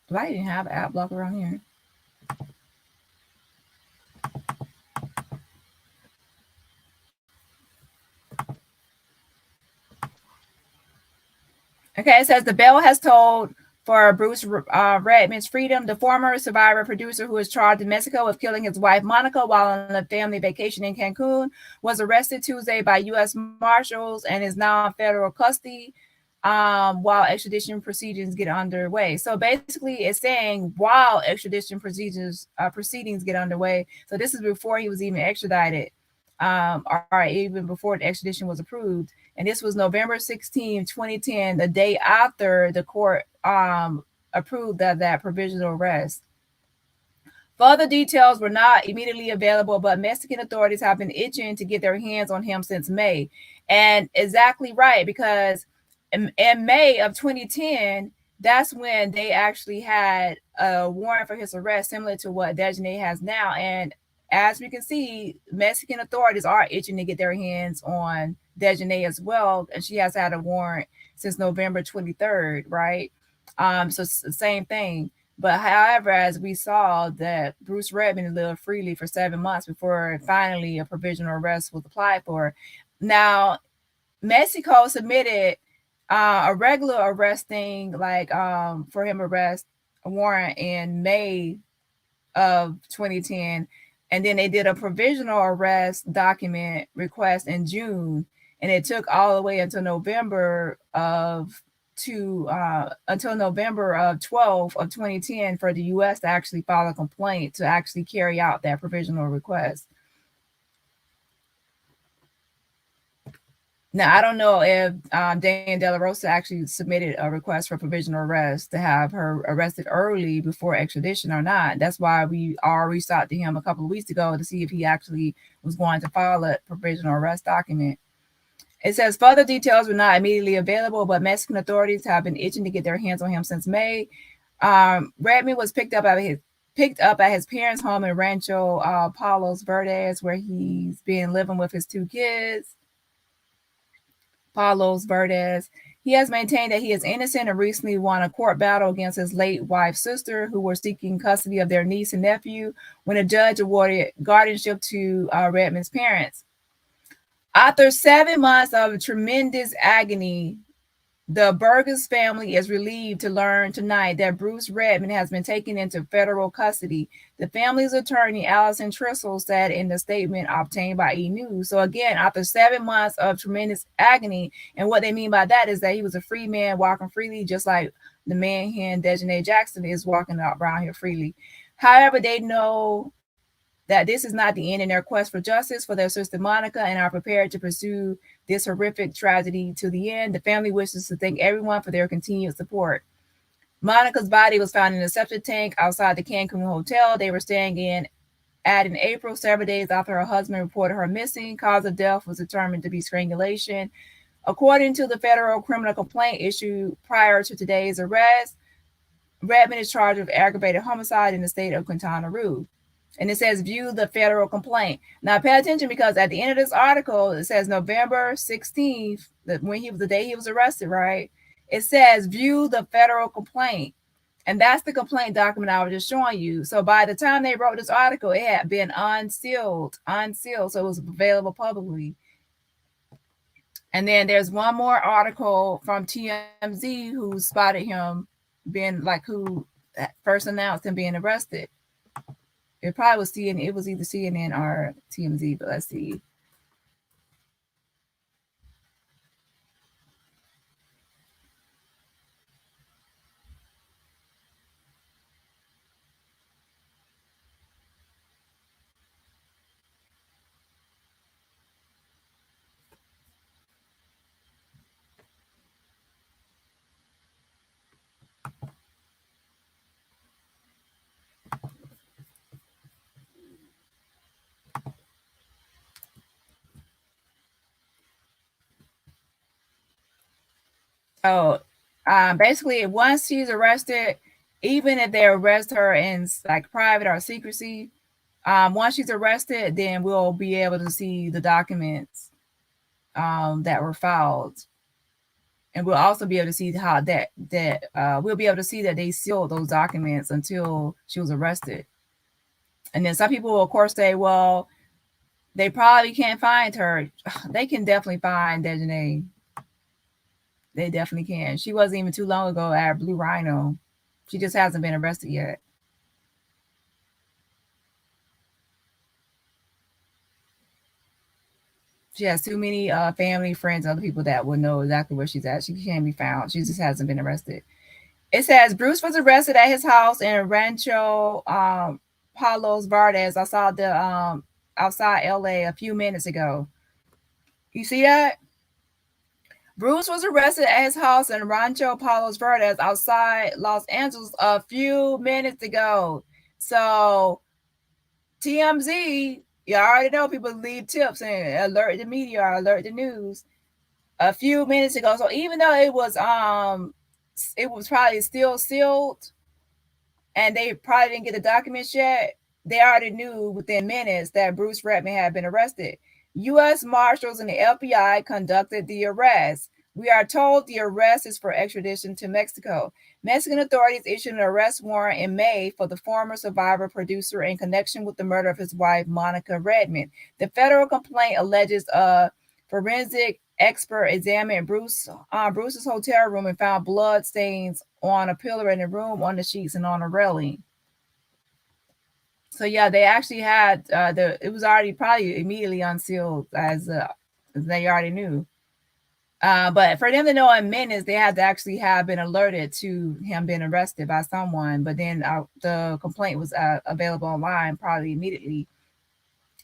Do I even have an app blocker on here? Okay, it says the bell has tolled for Bruce Redman's freedom. The former survivor producer who was charged in Mexico with killing his wife Monica while on a family vacation in Cancun was arrested Tuesday by U.S. Marshals and is now in federal custody while extradition proceedings get underway. So basically, it's saying while extradition proceedings get underway. So this is before he was even extradited, or even before the extradition was approved. And this was November 16, 2010, the day after the court approved that provisional arrest. Further details were not immediately available, but Mexican authorities have been itching to get their hands on him since May. And exactly right, because in May of 2010, that's when they actually had a warrant for his arrest, similar to what Daejhanae has now. And as we can see, Mexican authorities are itching to get their hands on Daejhanae as well. And she has had a warrant since November 23rd, right? So it's the same thing. But however, as we saw that Bruce Redman lived freely for 7 months before finally a provisional arrest was applied for. Now, Mexico submitted a regular arresting, like for him arrest a warrant in May of 2010. And then they did a provisional arrest document request in June. And it took all the way until November of 12 of 2010 for the U.S. to actually file a complaint to actually carry out that provisional request. Now, I don't know if Dani De La Rosa actually submitted a request for provisional arrest to have her arrested early before extradition or not. That's why we all reached out to him a couple of weeks ago to see if he actually was going to file a provisional arrest document. It says further details were not immediately available, but Mexican authorities have been itching to get their hands on him since May. Redman was picked up at his parents' home in Rancho Palos Verdes, where he's been living with his two kids. Palos Verdes. He has maintained that he is innocent and recently won a court battle against his late wife's sister, who were seeking custody of their niece and nephew when a judge awarded guardianship to Redman's parents. After 7 months of tremendous agony, the Burgess family is relieved to learn tonight that Bruce Redman has been taken into federal custody. The family's attorney, Allison Trissel, said in the statement obtained by E! News. So again, after 7 months of tremendous agony, and what they mean by that is that he was a free man walking freely, just like the man here, Daejhanae Jackson, is walking around here freely. However, they know that this is not the end in their quest for justice for their sister Monica and are prepared to pursue this horrific tragedy to the end. The family wishes to thank everyone for their continued support. Monica's body was found in a septic tank outside the Cancun hotel they were staying in April, several days after her husband reported her missing. Cause of death was determined to be strangulation. According to the federal criminal complaint issued prior to today's arrest, Redman is charged with aggravated homicide in the state of Quintana Roo. And it says, view the federal complaint. Now, pay attention, because at the end of this article, it says November 16th, the day he was arrested, right? It says, view the federal complaint. And that's the complaint document I was just showing you. So by the time they wrote this article, it had been unsealed. So it was available publicly. And then there's one more article from TMZ who spotted him who first announced him being arrested. It probably was CNN. It was either CNN or TMZ, but let's see. So basically, once she's arrested, even if they arrest her in like private or secrecy, once she's arrested, then we'll be able to see the documents that were filed, and we'll also be able to see how that we'll be able to see that they sealed those documents until she was arrested. And then some people will, of course, say, well, they probably can't find her. They can definitely find Daejhanae. They definitely can. She wasn't even too long ago at Blue Rhino. She just hasn't been arrested yet. She has too many family, friends, other people that would know exactly where she's at. She can't be found. She just hasn't been arrested. It says Bruce was arrested at his house in Rancho Palos Verdes. I saw the outside LA a few minutes ago. You see that? Bruce was arrested at his house in Rancho Palos Verdes outside Los Angeles a few minutes ago. So TMZ, you already know people leave tips and alert the media or alert the news a few minutes ago. So even though it was probably still sealed and they probably didn't get the documents yet, they already knew within minutes that Bruce Redman had been arrested. U.S. Marshals and the FBI conducted the arrest. We are told the arrest is for extradition to Mexico. Mexican authorities issued an arrest warrant in May for the former Survivor producer in connection with the murder of his wife, Monica Redman. The federal complaint alleges a forensic expert examined Bruce's hotel room and found blood stains on a pillar in the room, on the sheets, and on a railing. So yeah, they actually had it was already probably immediately unsealed as they already knew. But for them to know in minutes, they had to actually have been alerted to him being arrested by someone. But then the complaint was available online probably immediately.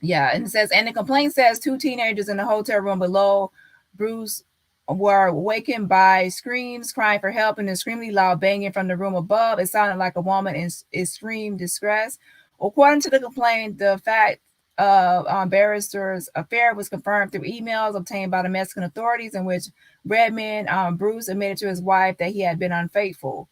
Yeah, and it says, and the complaint says 2 teenagers in the hotel room below Bruce were awakened by screams, crying for help, and extremely loud banging from the room above. It sounded like a woman in extreme distress. According to the complaint, the fact of barrister's affair was confirmed through emails obtained by the Mexican authorities, in which Redman Bruce admitted to his wife that he had been unfaithful.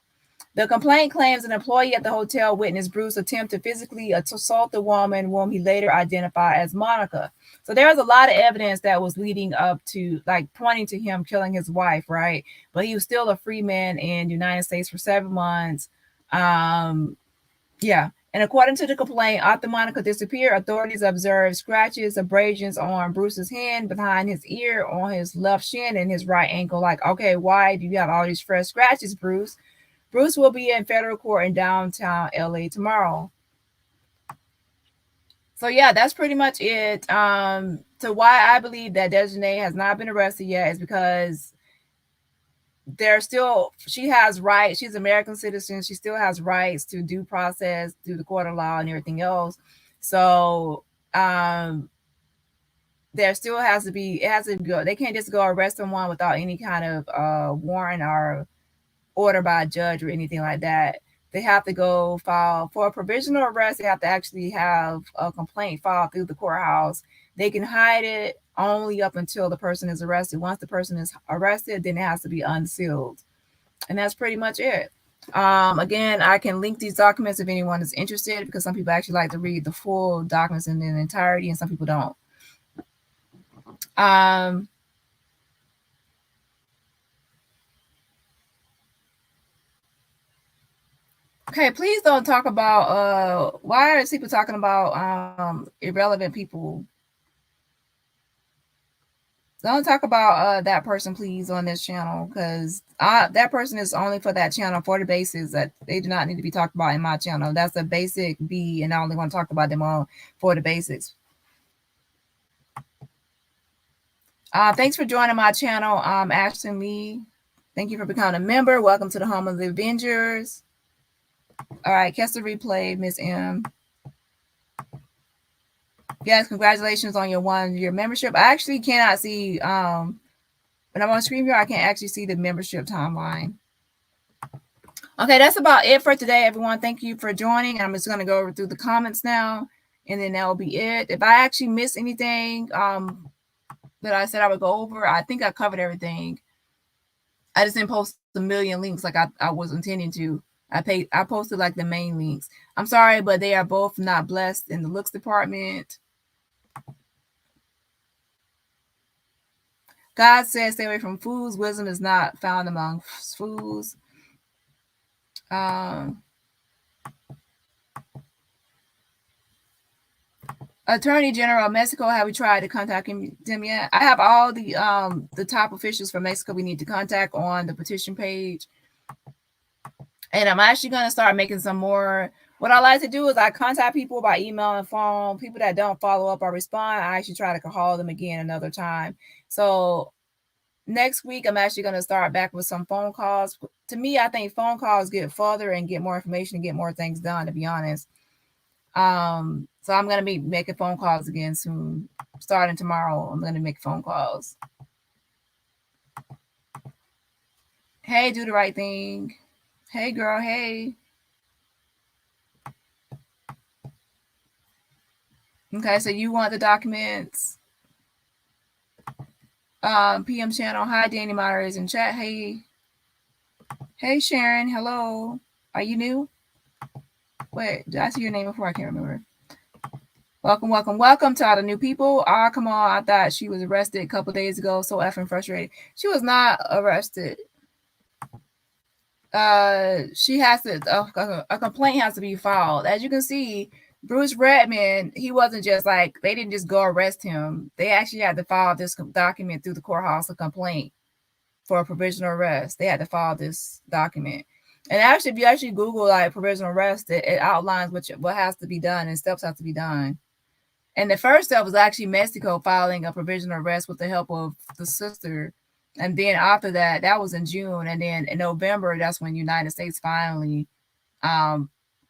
The complaint claims an employee at the hotel witnessed Bruce attempt to physically assault the woman, whom he later identified as Monica. So there's a lot of evidence that was leading up to, like, pointing to him killing his wife, right? But he was still a free man in the United States for 7 months. Yeah. And according to the complaint, after Monica disappeared, authorities observed scratches, abrasions on Bruce's hand, behind his ear, on his left shin, and his right ankle. Like, okay, why do you have all these fresh scratches, Bruce? Bruce will be in federal court in downtown LA tomorrow. So yeah, that's pretty much it. So why I believe that Daejhanae has not been arrested yet is because she has rights. She's an American citizen. She still has rights to due process through the court of law and everything else. So there still has to be, it has to go. They can't just go arrest someone without any kind of warrant or order by a judge or anything like that. They have to go file for a provisional arrest. They have to actually have a complaint filed through the courthouse. They can hide it only up until the person is arrested. Once the person is arrested, then it has to be unsealed. And that's pretty much it. Again, I can link these documents if anyone is interested, because some people actually like to read the full documents in their entirety and some people don't. Okay, please don't talk about why are people talking about irrelevant people? Don't talk about that person, please, on this channel, because that person is only for that channel for the basics. That they do not need to be talked about in my channel. That's a basic B, and I only want to talk about them on for the basics. Thanks for joining my channel, Ashton Lee. Thank you for becoming a member. Welcome to the home of the Avengers. All right, catch the replay, Miss M. Yes, congratulations on your 1-year membership. I actually cannot see when I'm on screen here, I can't actually see the membership timeline. Okay, that's about it for today, everyone. Thank you for joining. I'm just going to go over through the comments now, and then that will be it. If I actually missed anything that I said I would go over, I think I covered everything. I just didn't post a million links like I was intending to. I posted like the main links. I'm sorry, but they are both not blessed in the looks department. God says stay away from fools. Wisdom is not found among fools. Attorney General of Mexico, have we tried to contact them yet? I have all the top officials from Mexico we need to contact on the petition page. And I'm actually going to start making some more. What I like to do is I contact people by email and phone. People that don't follow up or respond, I actually try to call them again another time. So next week, I'm actually going to start back with some phone calls. To me, I think phone calls get further and get more information and get more things done, to be honest. So I'm going to be making phone calls again soon. Starting tomorrow, I'm going to make phone calls. Hey, do the right thing. Hey, girl, hey. Okay, so you want the documents. PM channel. Hi, Dani moderators in chat. Hey. Hey, Sharon. Hello. Are you new? Wait, did I see your name before? I can't remember. Welcome, welcome, welcome to all the new people. Come on. I thought she was arrested a couple days ago. So effing frustrated. She was not arrested. She has to, a complaint has to be filed. As you can see, Bruce Redman, he wasn't just like, they didn't just go arrest him. They actually had to file this document through the courthouse, a complaint for a provisional arrest. They had to file this document. And actually, if you actually Google like provisional arrest, it outlines what has to be done and steps have to be done. And the first step was actually Mexico filing a provisional arrest with the help of the sister. And then after that, that was in June. And then in November, that's when the United States finally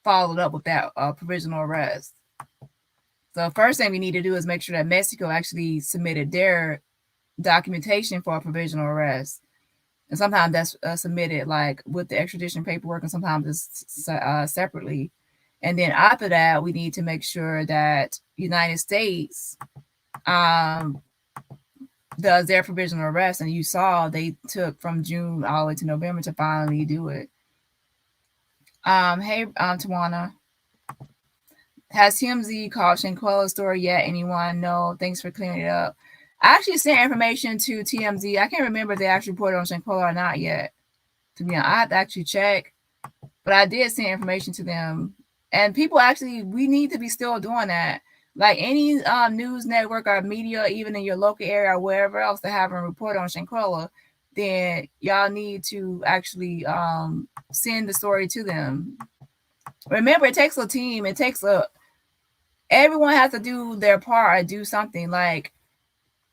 followed up with that provisional arrest. So the first thing we need to do is make sure that Mexico actually submitted their documentation for a provisional arrest. And sometimes that's submitted like with the extradition paperwork, and sometimes it's separately. And then after that, we need to make sure that United States does their provisional arrest. And you saw they took from June all the way to November to finally do it. Hey, Tawana. Has TMZ called Shanquella's story yet? Anyone? No. Thanks for clearing it up. I actually sent information to TMZ. I can't remember if they actually reported on Shanquella or not yet. To be honest, I have to actually check. But I did send information to them. And people actually, we need to be still doing that. Like any news network or media, even in your local area or wherever else that haven't reported on Shanquella, then y'all need to actually send the story to them. Remember, it takes a team. It takes everyone has to do their part or do something. Like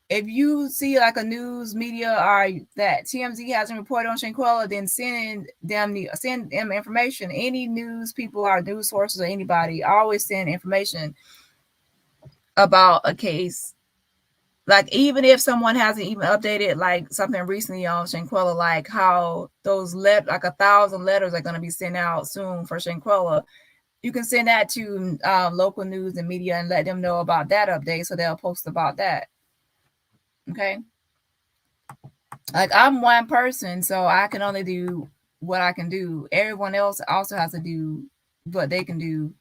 if you see like a news media or that TMZ hasn't reported on Shanquella, then send them information. Any news people or news sources or anybody always send information about a case. Like even if someone hasn't even updated like something recently on Shanquella, like how those like 1,000 letters are going to be sent out soon for Shanquella, you can send that to local news and media and let them know about that update, so they'll post about that. Okay. Like I'm one person, so I can only do what I can do. Everyone else also has to do what they can do.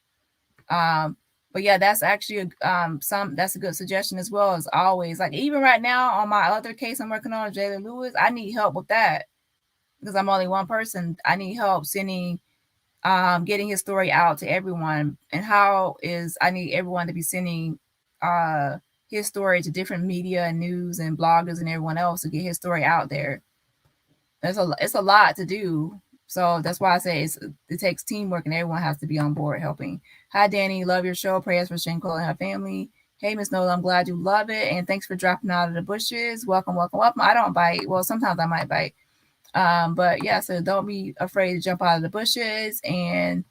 But yeah, that's actually that's a good suggestion as well, as always. Like even right now on my other case I'm working on, Jalen Lewis, I need help with that because I'm only one person. I need help sending getting his story out to everyone. And how is I need everyone to be sending his story to different media and news and bloggers and everyone else to get his story out there. It's a lot to do. So that's why I say it takes teamwork and everyone has to be on board helping. Hi, Dani. Love your show. Prayers for Shanquella and her family. Hey, Miss Nola, I'm glad you love it. And thanks for dropping out of the bushes. Welcome, welcome, welcome. I don't bite. Well, sometimes I might bite. But yeah, so don't be afraid to jump out of the bushes. And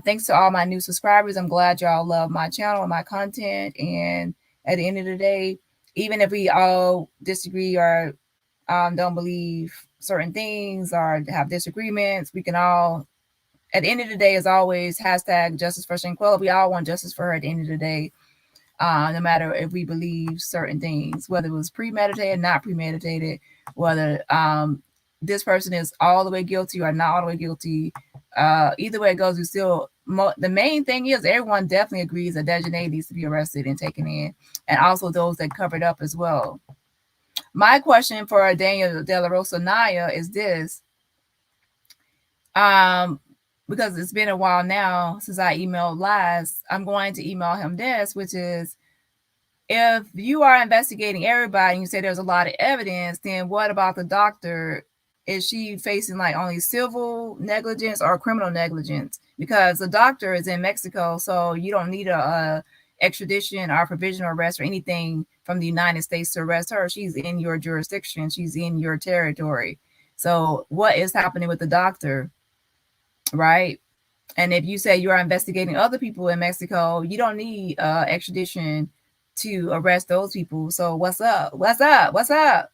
thanks to all my new subscribers. I'm glad y'all love my channel and my content. And at the end of the day, even if we all disagree or don't believe certain things or have disagreements, we can all, at the end of the day, as always, hashtag justice for Shanquella. We all want justice for her at the end of the day, no matter if we believe certain things, whether it was premeditated, not premeditated, whether this person is all the way guilty or not all the way guilty. Either way it goes, we still, the main thing is everyone definitely agrees that Daejhanae needs to be arrested and taken in, and also those that covered up as well. My question for Daniel De La Rosa Naya is this, because it's been a while now since I emailed last, I'm going to email him this, which is, if you are investigating everybody and you say there's a lot of evidence, then what about the doctor? Is she facing like only civil negligence or criminal negligence? Because the doctor is in Mexico, so you don't need a extradition or provisional arrest or anything from the United States to arrest her. She's in your jurisdiction. She's in your territory. So what is happening with the doctor, right? And if you say you are investigating other people in Mexico, you don't need extradition to arrest those people. So what's up? What's up? What's up?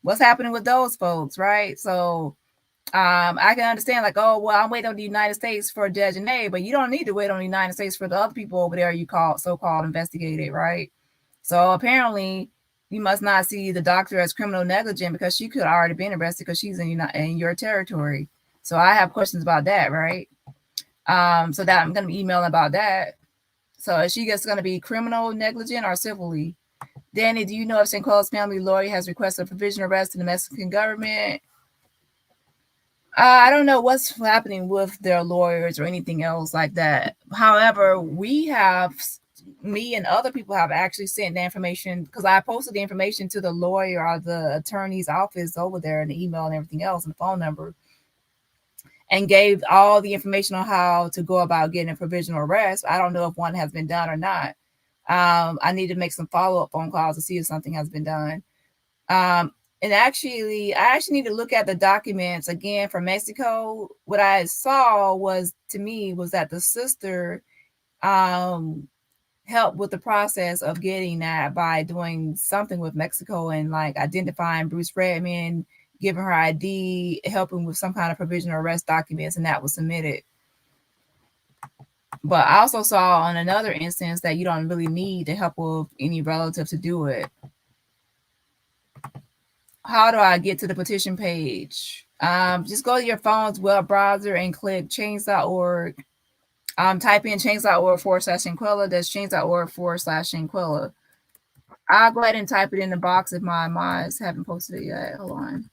What's happening with those folks, right? So I can understand, like, oh, well, I'm waiting on the United States for Daejhanae, but you don't need to wait on the United States for the other people over there you call so-called investigated, right? So apparently you must not see the doctor as criminal negligent because she could have already been arrested because she's in your territory. So I have questions about that, right? So that I'm going to be emailing about that. So is she just going to be criminal negligent or civilly? Dani, do you know if Shanquella's family lawyer has requested a provisional arrest in the Mexican government? I don't know what's happening with their lawyers or anything else like that. However, me and other people have actually sent the information, because I posted the information to the lawyer or the attorney's office over there in the email and everything else and the phone number, and gave all the information on how to go about getting a provisional arrest. I don't know if one has been done or not. I need to make some follow-up phone calls to see if something has been done. And actually, I need to look at the documents again from Mexico. What I saw was that the sister helped with the process of getting that by doing something with Mexico and like identifying Bruce Redman, giving her ID, helping with some kind of provisional arrest documents, and that was submitted. But I also saw on another instance that you don't really need the help of any relative to do it. How do I get to the petition page? Just go to your phone's web browser and click change.org. Type in change.org/Shanquella. That's change.org/Shanquella. I'll go ahead and type it in the box if my mods haven't posted it yet. Hold on.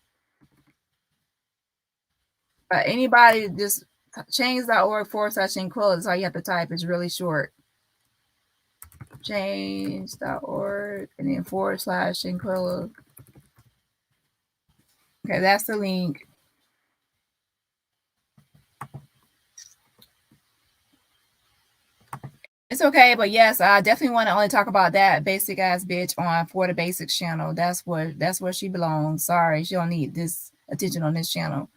Anybody, just change.org/Shanquella. That's all you have to type. It's really short. Change.org and then /Shanquella. Okay, that's the link. It's okay, but yes, I definitely want to only talk about that basic ass bitch on For the Basics channel. That's where she belongs. Sorry, she don't need this attention on this channel.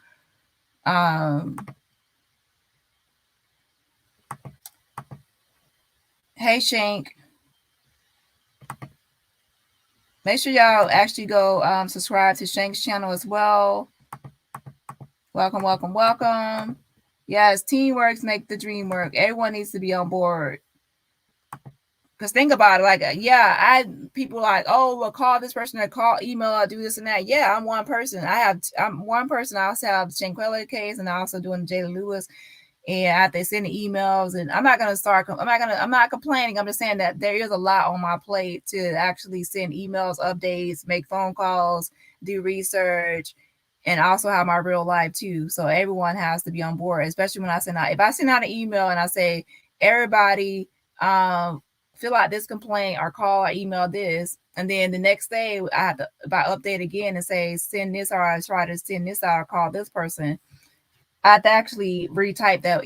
Hey Shank. Make sure y'all actually go subscribe to Shank's channel as well. Welcome, welcome, welcome. Yes, teamwork makes the dream work. Everyone needs to be on board. Because think about it, like, yeah, people like, oh, well, call this person, or call, email, or do this and that. Yeah, I'm one person. I'm one person. I also have the Shanquella case, and I also doing Jayla Lewis. And they send emails, and I'm not complaining. I'm just saying that there is a lot on my plate to actually send emails, updates, make phone calls, do research, and also have my real life too. So everyone has to be on board, especially when I send out. If I send out an email and I say, everybody, fill out this complaint or call or email this. And then the next day I have to, if I update again and say, send this, or I try to send this out or call this person, I have to actually retype that.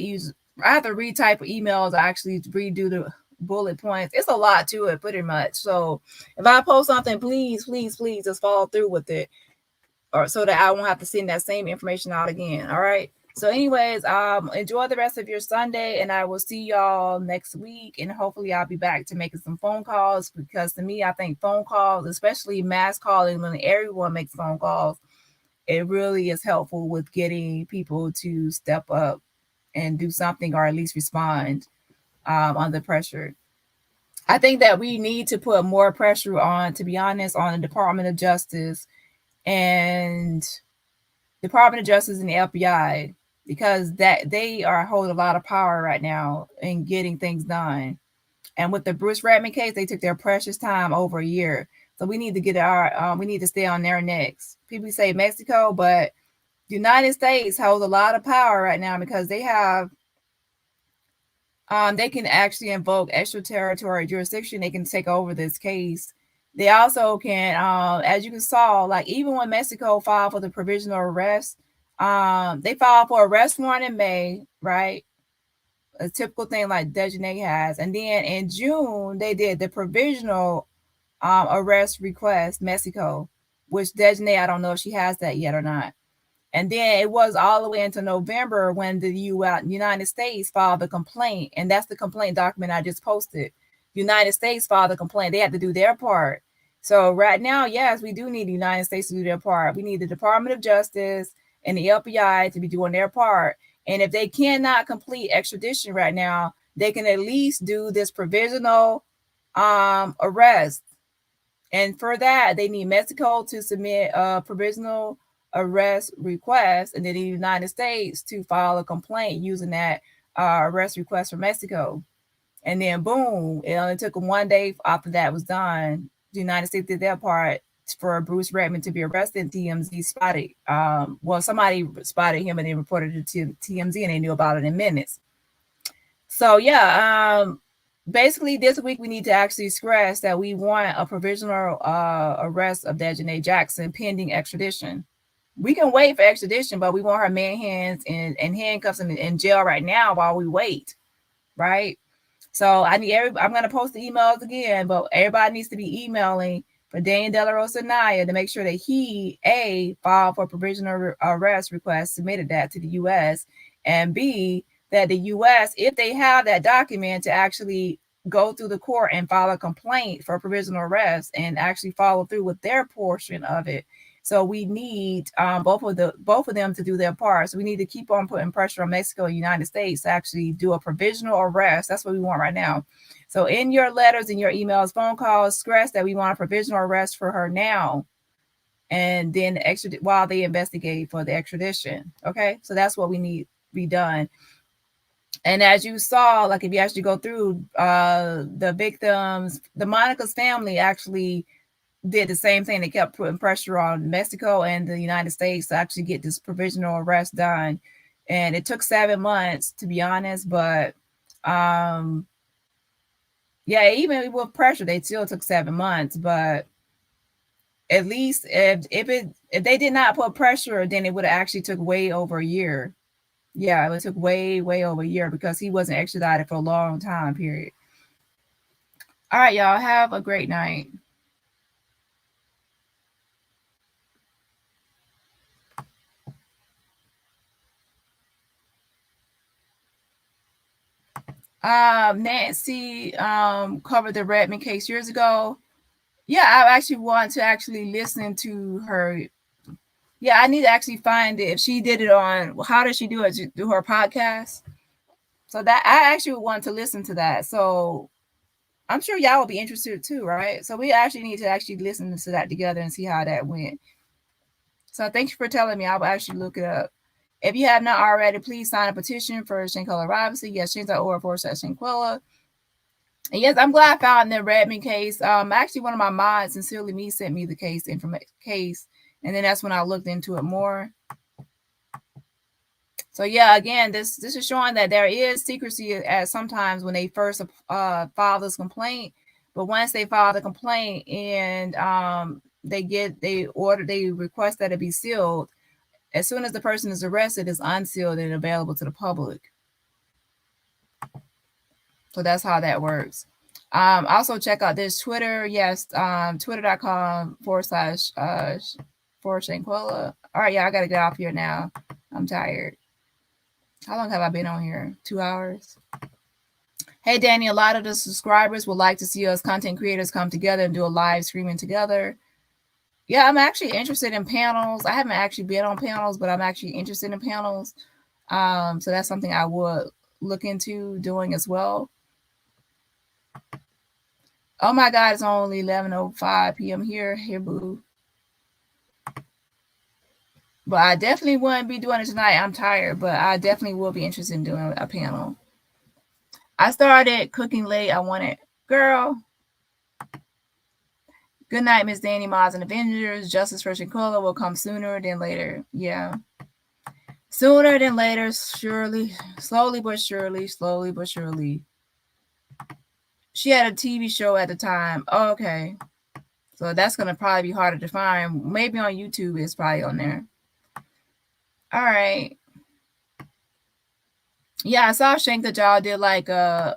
I have to retype emails or actually redo the bullet points. It's a lot to it, pretty much. So if I post something, please just follow through with it, or so that I won't have to send that same information out again. All right. So anyways, enjoy the rest of your Sunday, and I will see y'all next week. And hopefully I'll be back to making some phone calls, because to me, I think phone calls, especially mass calling, when everyone makes phone calls, it really is helpful with getting people to step up and do something, or at least respond under pressure. I think that we need to put more pressure on, to be honest, on the Department of Justice and and the FBI, because that they are holding a lot of power right now in getting things done. And with the Bruce Redmond case, they took their precious time, over a year. So we need to we need to stay on their necks. People say Mexico, but the United States holds a lot of power right now, because they have they can actually invoke extraterritorial jurisdiction. They can take over this case. They also can, as you can saw, like even when Mexico filed for the provisional arrest, they filed for arrest warrant in May, right? A typical thing like Daejhanae has. And then in June, they did the provisional arrest request, Mexico, which Daejhanae, I don't know if she has that yet or not. And then it was all the way into November when the United States filed the complaint. And that's the complaint document I just posted. United States filed the complaint. They had to do their part. So right now, yes, we do need the United States to do their part. We need the Department of Justice and the FBI to be doing their part. And if they cannot complete extradition right now, they can at least do this provisional arrest. And for that, they need Mexico to submit a provisional arrest request, and then the United States to file a complaint using that arrest request from Mexico. And then boom, it only took them 1 day after that was done. The United States did their part for Bruce Redmond to be arrested. TMZ spotted, somebody spotted him and they reported it to TMZ, and they knew about it in minutes. So yeah, basically this week we need to actually stress that we want a provisional arrest of Daejhanae Jackson pending extradition. We can wait for extradition, but we want her manhands and handcuffs in jail right now while we wait, right? So I'm going to post the emails again, but everybody needs to be emailing for Dane De La Rosa Naya to make sure that he, A, filed for provisional arrest request, submitted that to the U.S., and B, that the U.S., if they have that document, to actually go through the court and file a complaint for provisional arrest and actually follow through with their portion of it. So we need both of them to do their part. So we need to keep on putting pressure on Mexico and United States to actually do a provisional arrest. That's what we want right now. So in your letters, in your emails, phone calls, stress that we want a provisional arrest for her now, and then while they investigate for the extradition. Okay, so that's what we need to be done. And as you saw, like if you actually go through the victims, the Monica's family actually did the same thing. They kept putting pressure on Mexico and the United States to actually get this provisional arrest done. And it took 7 months, to be honest, but yeah, even with pressure, they still took 7 months. But at least if they did not put pressure, then it would have actually took way over a year. Yeah, it took way over a year, because he wasn't extradited for a long time period. All right, y'all, have a great night. Nancy covered the Redmond case years ago. Yeah, I actually want to actually listen to her. Yeah, I need to actually find it. If she did it on, how does she do it? Do her podcast? So that I actually want to listen to that. So I'm sure y'all will be interested too, right? So we actually need to actually listen to that together and see how that went. So thank you for telling me. I will actually look it up. If you have not already, please sign a petition for Shanquella Robinson. Yes, change.org/Shanquella. And yes, I'm glad I found the Redmond case. Actually, one of my mods, Sincerely Me, sent me the case, and then that's when I looked into it more. So yeah, again, this is showing that there is secrecy at sometimes when they first file this complaint, but once they file the complaint and they request that it be sealed. As soon as the person is arrested, it's unsealed and available to the public. So that's how that works. Also check out this Twitter. Yes, twitter.com /for Shanquella. All right, yeah, I gotta get off here now. I'm tired. How long have I been on here? 2 hours. Hey, Dani, a lot of the subscribers would like to see us content creators come together and do a live streaming together. Yeah, I'm actually interested in panels. I haven't actually been on panels, but I'm actually interested in panels. So that's something I would look into doing as well. Oh my God, it's only 11:05 p.m. here, boo. But I definitely wouldn't be doing it tonight. I'm tired, but I definitely will be interested in doing a panel. I started cooking late. I wanted, girl. Good night, Miss Dani, Moz, and Avengers. Justice for Shanquella will come sooner than later. Yeah. Sooner than later, surely. Slowly but surely. Slowly but surely. She had a TV show at the time. Oh, okay. So that's going to probably be harder to find. Maybe on YouTube it's probably on there. All right. Yeah, I saw Shank that y'all did like I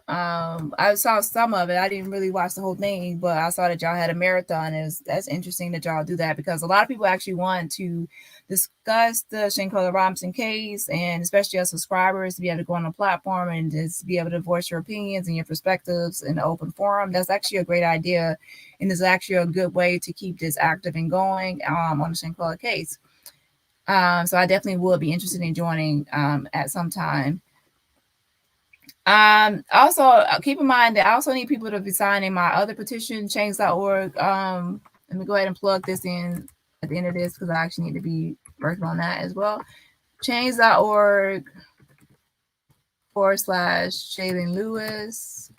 saw some of it. I didn't really watch the whole thing, but I saw that y'all had a marathon. That's interesting that y'all do that because a lot of people actually want to discuss the Shanquella Robinson case, and especially as subscribers to be able to go on a platform and just be able to voice your opinions and your perspectives in an open forum. That's actually a great idea, and is actually a good way to keep this active and going on the Shanquella case. So I definitely would be interested in joining at some time. Also keep in mind that I also need people to be signing my other petition, change.org. Let me go ahead and plug this in at the end of this because I actually need to be working on that as well. Change.org /Jalen Lewis.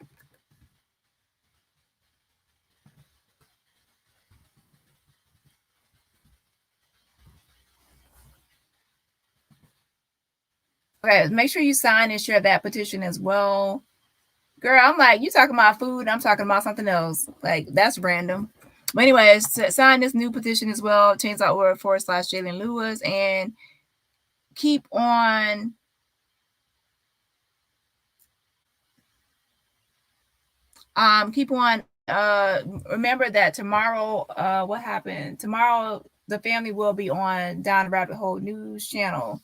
Okay, make sure you sign and share that petition as well. Girl, I'm like, you talking about food, I'm talking about something else. Like, that's random. But anyways, sign this new petition as well, change.org /Jalen Lewis, and keep on remember that tomorrow, what happened? Tomorrow the family will be on Down the Rabbit Hole News channel.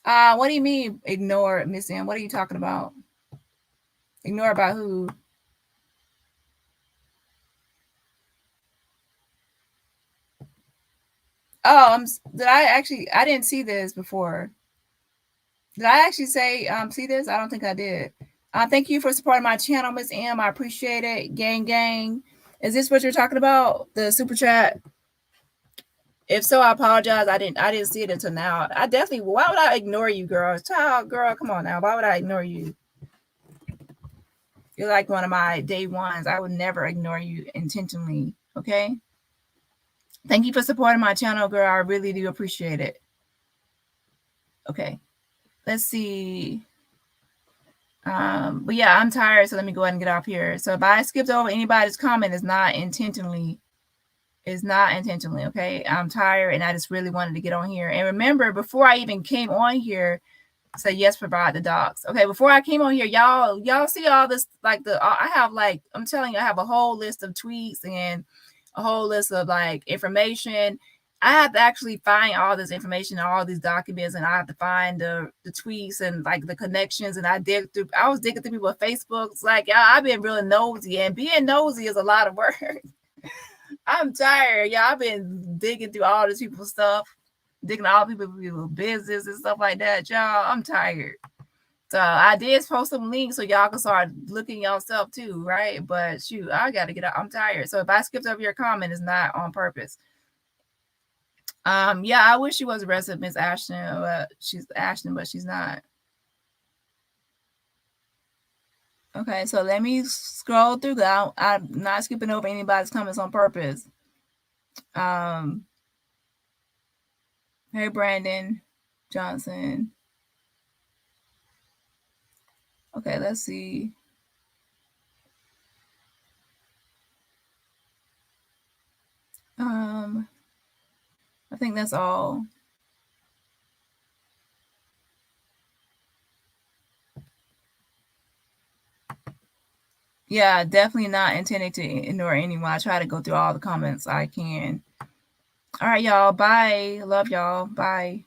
What do you mean ignore, Miss M? What are you talking about? Ignore about who? Oh, I didn't see this before. Did I actually say see this? I don't think I did. Thank you for supporting my channel, Miss M. I appreciate it. Gang. Is this what you're talking about? The super chat? If so, I apologize. I didn't see it until now. I definitely. Why would I ignore you, girl? Child, girl, come on now. Why would I ignore you? You're like one of my day ones. I would never ignore you intentionally. Okay. Thank you for supporting my channel, girl. I really do appreciate it. Okay. Let's see. But yeah, I'm tired, so let me go ahead and get off here. So if I skipped over anybody's comment, it's not intentionally. Okay. I'm tired and I just really wanted to get on here. And remember, before I even came on here, say yes, provide the docs. Okay, before I came on here, y'all see all this, like I have, like, I'm telling you, I have a whole list of tweets and a whole list of like information. I have to actually find all this information, all these documents, and I have to find the tweets and like the connections. And I was digging through people's Facebooks. Like, y'all, I've been really nosy, and being nosy is a lot of work. I'm tired, y'all. I've been digging through all these people's stuff, digging all people's business and stuff like that, y'all. I'm tired. So I did post some links so y'all can start looking yourself too, right? But shoot, I gotta get out. I'm tired. So if I skipped over your comment, it's not on purpose. Yeah, I wish she was arrested, Miss Ashton. She's Ashton, but she's not. Okay, so let me scroll through that. I'm not skipping over anybody's comments on purpose. Hey, Brandon Johnson. Okay, let's see. I think that's all. Yeah, definitely not intending to ignore anyone. I try to go through all the comments I can. All right, y'all. Bye. Love y'all. Bye.